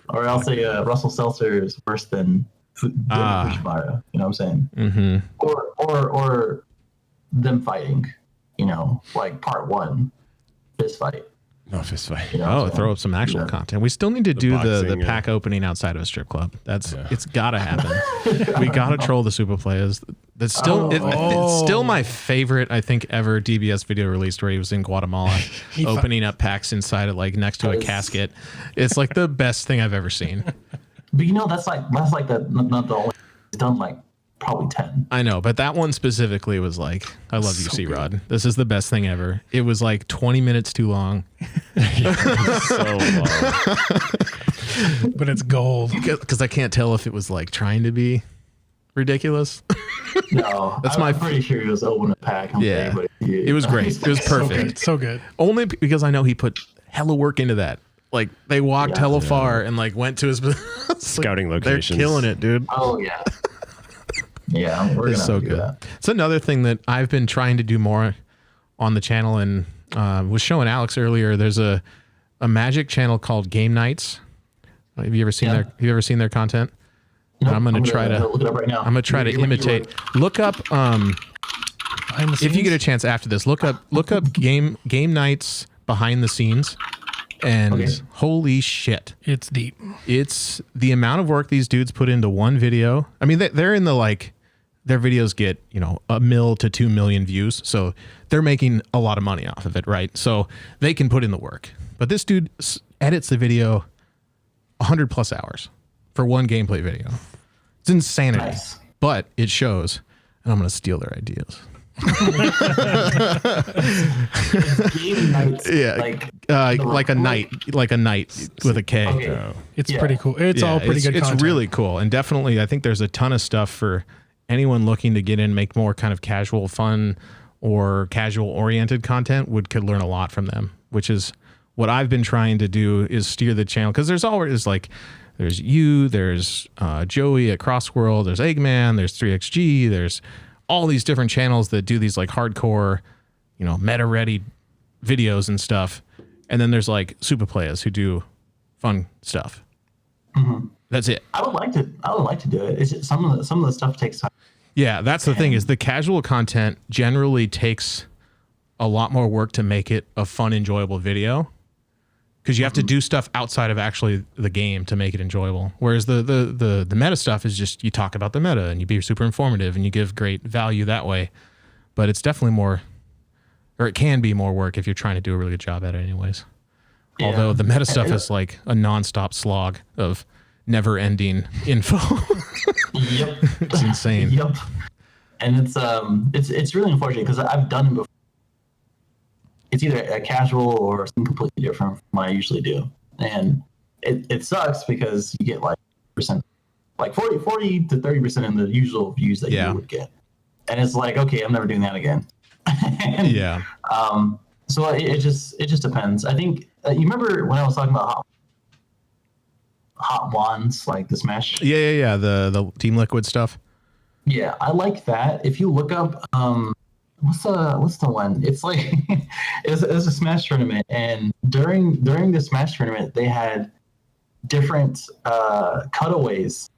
Or I'll say Russell Seltzer is worse than Fujiwara. You know what I'm saying? Mm-hmm. Or them fighting. Like part 1, fist fight. No fist fight. Throw up some actual content. We still need to do the pack opening outside of a strip club. It's gotta happen. We gotta troll the super players. That's still it's still my favorite, I think, ever DBS video released, where he was in Guatemala opening up packs inside of like next to a casket. It's like the best thing I've ever seen. But that's like not the only. He's done like probably 10. I know, but that one specifically was like, I love you, C-Rod. This is the best thing ever. It was like 20 minutes too long. So long. But it's gold. Because I can't tell if it was like trying to be ridiculous. No, I'm pretty sure he was opening a pack. Yeah, it was great. It was perfect. So good. Only because I know he put hella work into that. Like they walked hella far and like went to his scouting locations. They're killing it, dude. Oh yeah. Yeah, we're it's so good. That. It's another thing that I've been trying to do more on the channel, and was showing Alex earlier. There's a Magic channel called Game Nights. Have you ever seen their content? Nope, I'm gonna try to look it up right now. I'm gonna try to imitate. Look up if you get a chance after this. Look up Game Nights behind the scenes. And holy shit, it's deep. It's the amount of work these dudes put into one video. I mean, they're in the like, their videos get 1 mil to 2 million views, so they're making a lot of money off of it, right? So they can put in the work. But this dude edits the video 100+ hours for one gameplay video. It's insanity, but it shows. And I'm gonna steal their ideas. Game Nights, like a night with a K. Okay. It's pretty cool. It's all pretty good content. It's really cool, and definitely I think there's a ton of stuff for anyone looking to get in, make more kind of casual fun or casual oriented content could learn a lot from them, which is what I've been trying to do, is steer the channel, because there's always like there's Joey at Crossworld, there's Eggman, there's 3XG, there's all these different channels that do these like hardcore, meta ready videos and stuff. And then there's like super players who do fun stuff. Mm-hmm. That's it. I would like to do it. It's just some of the stuff takes time. Yeah, that's the thing, is the casual content generally takes a lot more work to make it a fun, enjoyable video because you have to do stuff outside of actually the game to make it enjoyable. Whereas the meta stuff is just you talk about the meta and you be super informative and you give great value that way. But it's definitely more, or it can be more work if you're trying to do a really good job at it anyways. Yeah. Although the meta stuff is like a nonstop slog of never-ending info. Yep. It's insane. Yep. And it's really unfortunate because I've done it before. It's either a casual or something completely different from what I usually do. And it sucks because you get like 40 to 30% in the usual views that you would get. And it's like, okay, I'm never doing that again. Yeah. So it just depends. I think you remember when I was talking about hot wands, like the Smash? Yeah. The Team Liquid stuff. Yeah, I like that. If you look up, what's the one? It's like it's a Smash tournament, and during the Smash tournament, they had different cutaways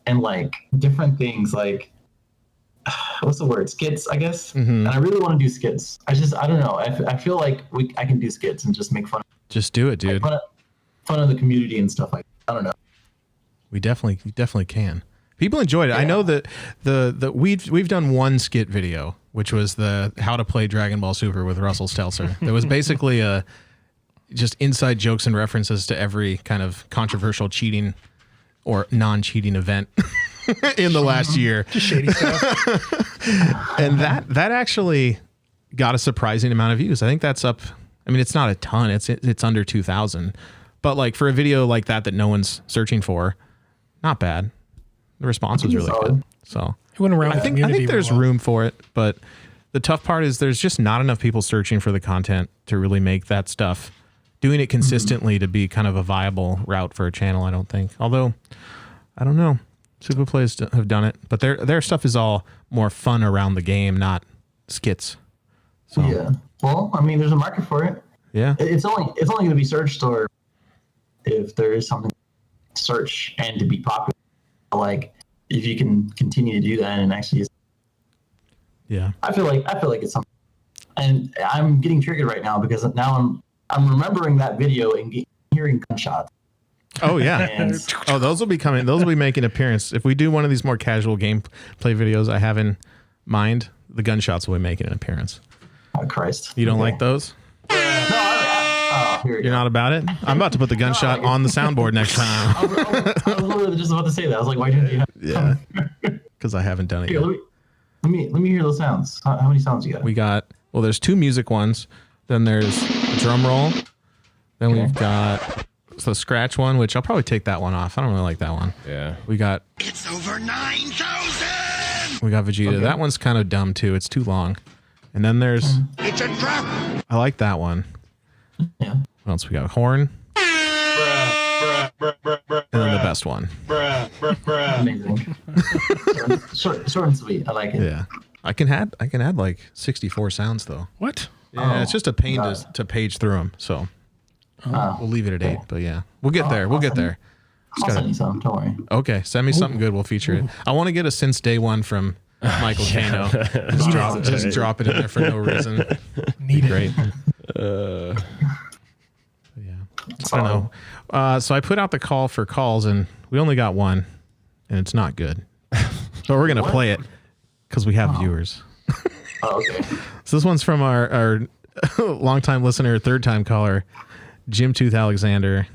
and like different things like what's the word? Skits, I guess. Mm-hmm. And I really want to do skits. I don't know. I feel like I can do skits and just make fun. Just do it, dude. Like fun of the community and stuff like that. I don't know. We definitely can. People enjoyed it. Yeah. I know that we've done one skit video, which was the how to play Dragon Ball Super with Russell Stelzer. There was basically just inside jokes and references to every kind of controversial cheating or non-cheating event in the last year. Just shady stuff. And that actually got a surprising amount of views. I think that's up. I mean, it's not a ton. It's under 2,000. But like for a video like that no one's searching for, not bad. The response was really good. So it went around. I think there's room for it, but the tough part is there's just not enough people searching for the content to really make that stuff. Doing it consistently to be kind of a viable route for a channel, I don't think. Although, I don't know. Super Plays have done it, but their stuff is all more fun around the game, not skits. So, yeah. Well, I mean, there's a market for it. Yeah. It's only going to be searched or if there is something to search and to be popular. Like if you can continue to do that and actually, yeah, I feel like it's something, and I'm getting triggered right now because now I'm remembering that video and hearing gunshots. Oh yeah, those will be coming. Those will be making an appearance if we do one of these more casual gameplay videos. I have in mind the gunshots will be making an appearance. Oh Christ! You don't like those? No, you're not about it? I'm about to put the gunshot on the soundboard next time. I was literally just about to say that. I was like, why didn't you? Yeah, because I haven't done it yet. Let me hear those sounds. How many sounds you got? There's two music ones. Then there's a drum roll. Then we've got the scratch one, which I'll probably take that one off. I don't really like that one. Yeah. We got it's over 9,000. We got Vegeta. Okay. That one's kind of dumb too. It's too long. And then there's it's a trap. I like that one. Yeah. What else we got? Horn. And then the best one. Amazing. Short and sweet. I like it. Yeah. I can add like 64 sounds though. What? Yeah, it's just a pain to page through them. So we'll leave it at 8. But yeah, we'll get there. We'll get there. I'll send you some. Don't worry. Okay, send me something good. We'll feature it. I want to get a since day one from Michael Kano. Just drop it in there for no reason. Need great. Yeah. I don't know. So I put out the call for calls, and we only got one, and it's not good. But we're gonna play it because we have viewers. Oh, okay. So this one's from our longtime listener, third time caller, Jim Tooth Alexander.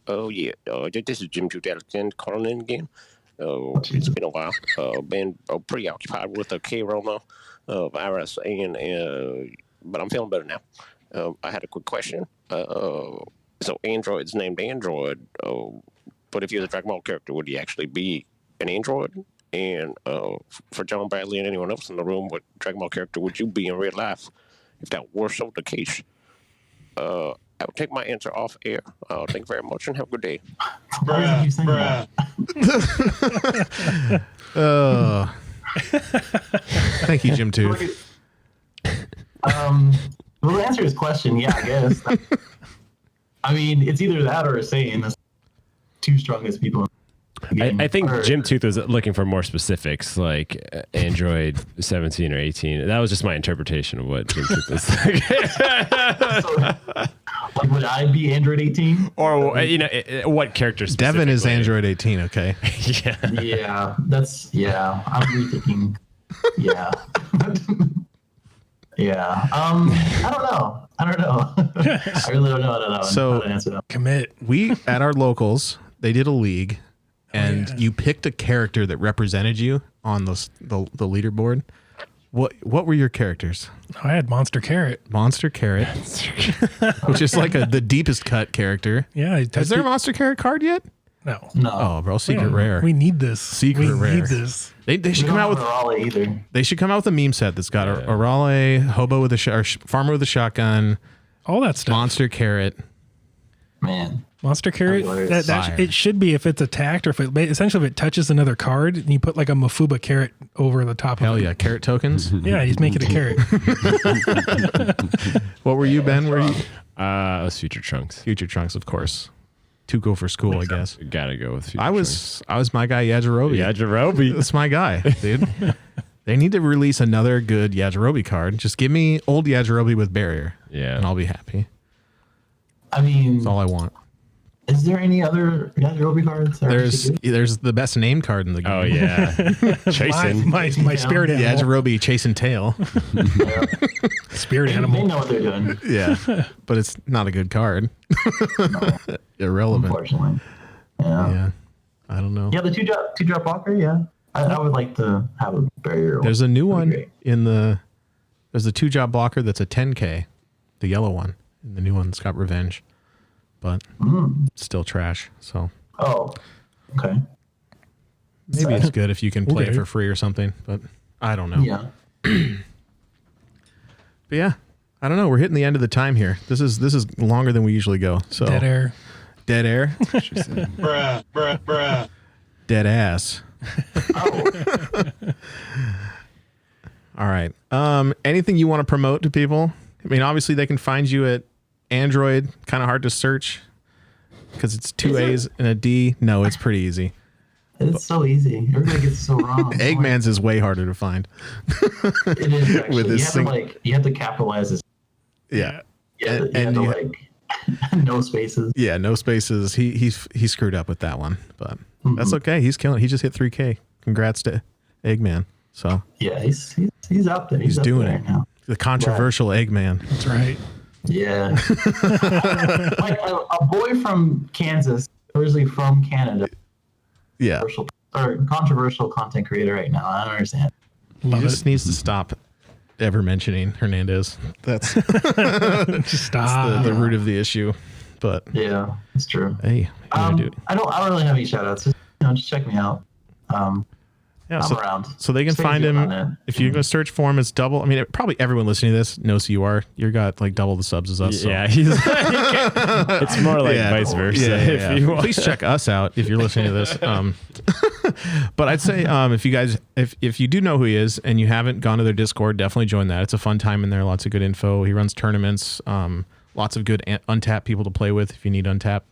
Oh yeah, this is Jim Tooth Alexander calling in again. It's been a while. Been pretty occupied with the corona virus, but I'm feeling better now. I had a quick question. So Aandroid's named Aandroidd, but if you're the Dragon Ball character, would he actually be an Aandroid? And for John Bradley and anyone else in the room, what Dragon Ball character would you be in real life if that were so the case? I will take my answer off air. Thank you very much and have a good day. Thank you, Jim Tooth. Well, to answer his question, yeah, I guess. I mean, it's either that or a Saiyan. That's two strongest people. I think Or- Jim Tooth was looking for more specifics, like Android 17 or 18. That was just my interpretation of what Jim Tooth was like. So, like, would I be Android 18? Or, what characters? Devin is Android 18, okay? Yeah. Yeah, I'm rethinking. Yeah. Yeah. I don't know. I really don't know So- how to answer that. Commit. We, at our locals, they did a league, and you picked a character that represented you on the leaderboard. What were your characters? I had Monster Carrot. Monster Carrot, which is like the deepest cut character. Yeah. Is there a Monster Carrot card yet? No. No. Oh, bro, We secret don't- rare. We need this. Secret rare. We need this. They We should don't come out have with. Raleigh either. They should come out with a meme set that's got a Raleigh, hobo with a farmer with a shotgun, All that stuff. Monster Carrot. Man. Monster Carrot. Hilarious. Fire. It should be if it's attacked or if essentially if it touches another card and you put like a Mafuba carrot over the top Hell of it. yeah, carrot tokens. Yeah, you just make it a carrot. What were you, Ben? Were you It was Future Trunks. Future Trunks, of course. To go for school, I guess. Gotta go with Future I was my guy Yajirobe. Yajirobe. That's my guy, dude. They need to release another good Yajirobe card. Just give me old Yajirobe with barrier, Yeah. and I'll be happy. I mean, That's all I want. is there any other Yajirobe cards? that are actually good? There's the best name card in the game. Oh, yeah. Chasing. my spirit animal. Yajirobe chasing tail. Spirit They animal. know what they're doing, Yeah, but it's not a good card. Irrelevant. unfortunately. Yeah. Yeah, I don't know. Yeah, the two drop blocker. Yeah, I would like to have a barrier. There's a new That'd be one great. There's a 2-job blocker that's a 10K, the yellow one. And the new one's got revenge, but it's still trash. So Oh, okay. maybe it's good if you can play it Okay. for free or something. But I don't know. Yeah. But yeah, I don't know. We're hitting the end of the time here. This is longer than we usually go. So Dead air. Dead air. Dead ass. Oh, All right. Anything you want to promote to people? I mean, obviously they can find you at Aandroidd. Kind of hard to search because it's 2 A's and a D. No, it's pretty easy. it's so easy. Everybody gets it so wrong. Eggman's is way harder to find. It is actually. with this You have to capitalize this. Yeah. You have to, And you you- have to like no spaces. Yeah, no spaces. He screwed up with that one, but that's okay. He's killing. He just hit 3K. Congrats to Eggman. So Yeah, he's up there. he's up doing there it. right now. The controversial Eggman. That's right. Yeah. Like a boy from Kansas, originally from Canada, Yeah, controversial content creator right now. I don't understand. he Love just it. needs to stop ever mentioning Hernandez. That's Just stop. the root of the issue. But Yeah, it's true. hey, you gotta do it. I don't really have any shout outs. Just check me out. Yeah, I'm around. so they can Stay find tuned him on it. if you go search for him. It's double. I mean, probably everyone listening to this knows who you are. You got like double the subs as us. So. Yeah, it's more like vice versa. If you want. Please check us out if you're listening to this. But I'd say if you guys, if you do know who he is and you haven't gone to their Discord, definitely join that. It's a fun time in there. Lots of good info. He runs tournaments. Lots of good untapped people to play with if you need untapped.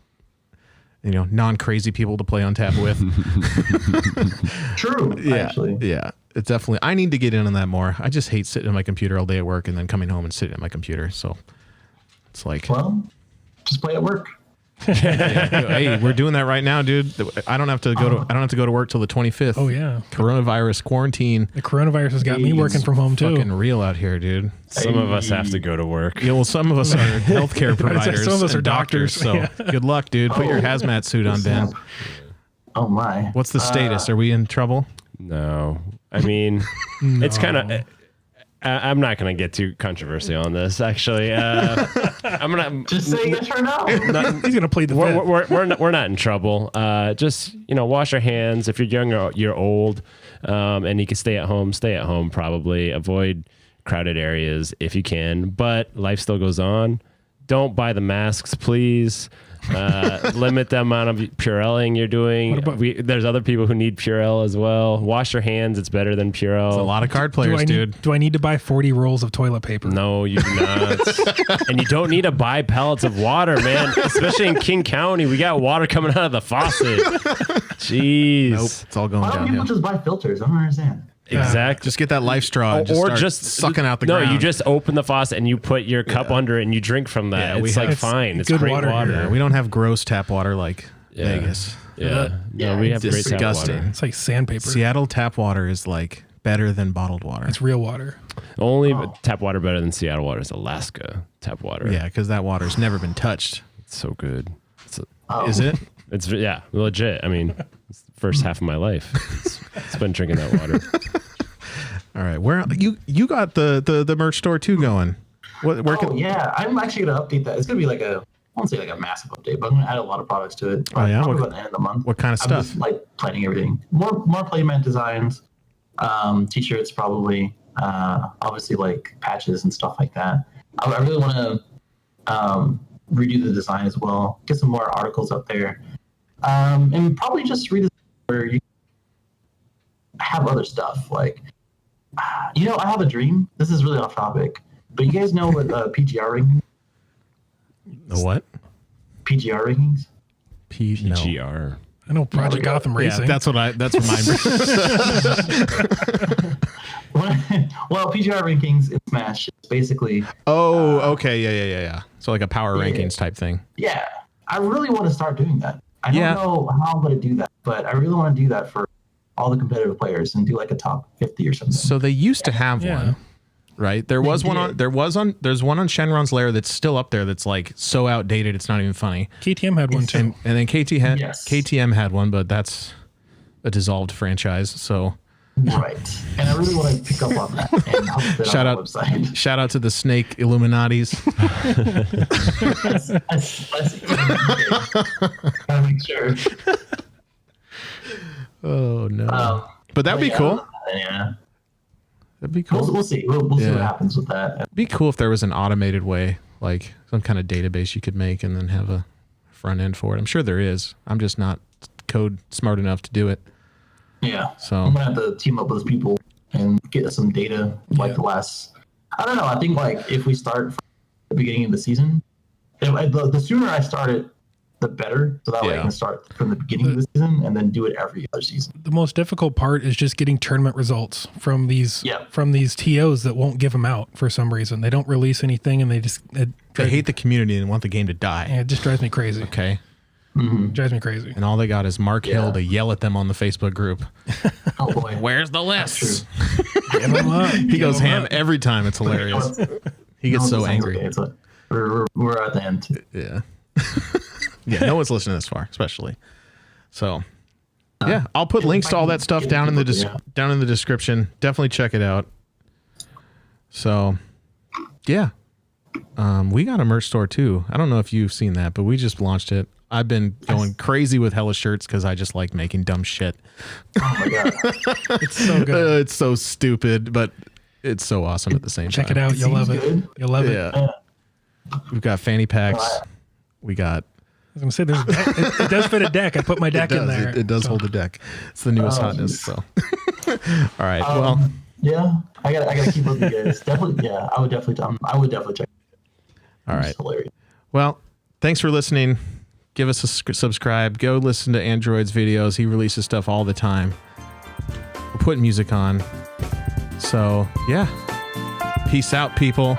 Non-crazy people to play untap with. True, Yeah, actually. yeah, it's definitely. I need to get in on that more. I just hate sitting at my computer all day at work and then coming home and sitting at my computer. So it's like, Well, just play at work. hey, we're doing that right now, dude. I don't have to go to. I don't have to go to work till the 25th. Oh yeah. Coronavirus quarantine. The coronavirus has got me working from home too. Fucking real out here, dude. Some of us have to go to work. Yeah, well, some of us are healthcare providers. Some of us and are doctors. So good luck, dude. Put your hazmat suit on, Ben. Snap. Oh my. What's the status? Are we in trouble? No, I mean, it's kind of. I'm not going to get too controversial on this. Actually, I'm gonna Just say yes or no. He's gonna play the fifth. we're not in trouble. Just wash your hands. If you're young or you're old, and you can stay at home. Stay at home. Probably avoid crowded areas if you can. But life still goes on. Don't buy the masks, please. Limit the amount of Purelling you're doing. There's other people who need Purell as well. Wash your hands. It's better than Purell. It's a lot of card players, dude. Do I need to buy 40 rolls of toilet paper? No, you do not. And you don't need to buy pallets of water, man. Especially in King County, we got water coming out of the faucet. Jeez. Nope. It's all going Why don't downhill. people just buy filters? I don't understand. Exactly. Just get that life straw and just sucking out the ground. No, you just open the faucet and you put your cup under it and you drink from that. Yeah, it's like fine. It's good great water water. Yeah, we don't have gross tap water like Vegas. Yeah. No, we have great tap disgusting. water. It's like sandpaper. Seattle tap water is like better than bottled water. It's real water. Only tap water better than Seattle water is Alaska tap water. Yeah, because that water's never been touched. It's so good. Is it? It's legit. I mean, it's the first half of my life. It's been drinking that water. All right, where you got the merch store too going? Yeah, I'm actually gonna update that. It's gonna be like I won't say like a massive update, but I'm gonna add a lot of products to it. Oh yeah, probably by the end of the month. What kind of I'm stuff? just, like planning everything. More playmat designs, t-shirts probably. Obviously like patches and stuff like that. I really want to redo the design as well. Get some more articles up there, and probably just read where you have other stuff like. I have a dream. This is really off topic, but you guys know what PGR rankings? The what? PGR rankings? PGR. I know Project Gotham Racing. Yeah, that's what mine. Well, PGR rankings in Smash is basically. Oh, okay, yeah. So like a power rankings type thing. Yeah, I really want to start doing that. I don't know how I'm going to do that, but I really want to do that for all the competitive players and do like a top 50 or something. So they used to have one, right? There's one on Shenron's Lair that's still up there that's like so outdated it's not even funny. KTM had one too. And then KTM had one, but that's a dissolved franchise. So right. And I really want to pick up on that and help it on the website. Shout out to the Snake Illuminatis. Gotta make sure. Oh no! But that'd be cool. Yeah, that'd be cool. We'll see. We'll see what happens with that. It'd be cool if there was an automated way, like some kind of database you could make, and then have a front end for it. I'm sure there is. I'm just not code smart enough to do it. Yeah. So I'm gonna have to team up with people and get some data like the last. I don't know. I think like if we start from the beginning of the season, the sooner I start it, the better. So that way I can start from the beginning of the season and then do it every other season. The most difficult part is just getting tournament results from these TOs that won't give them out for some reason. They don't release anything and they hate the community and want the game to die. Yeah, it just drives me crazy. Okay. Mm-hmm. Drives me crazy. And all they got is Mark Hill to yell at them on the Facebook group. Oh boy. Where's the lists? He goes ham every time. It's hilarious. He gets so angry. Okay. We're at the end. Yeah. Yeah, no one's listening this far, especially. So, yeah, I'll put links to all that stuff down in the description. Definitely check it out. So, yeah, we got a merch store too. I don't know if you've seen that, but we just launched it. I've been going crazy with Hella shirts because I just like making dumb shit. Oh my god, it's so good. It's so stupid, but it's so awesome at the same time. Check it out. You'll love it. You'll love it. Yeah. We've got fanny packs. We got. I was gonna say there's a deck. It does fit a deck. I put my deck in there. It does hold a deck. It's the newest hotness. So, all right. Well, yeah, I gotta keep up with you guys. Definitely, yeah. I would definitely check. All right. It's hilarious. Well, thanks for listening. Give us a subscribe. Go listen to Aandroidd's videos. He releases stuff all the time. We're putting music on. So yeah. Peace out, people.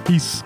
Peace.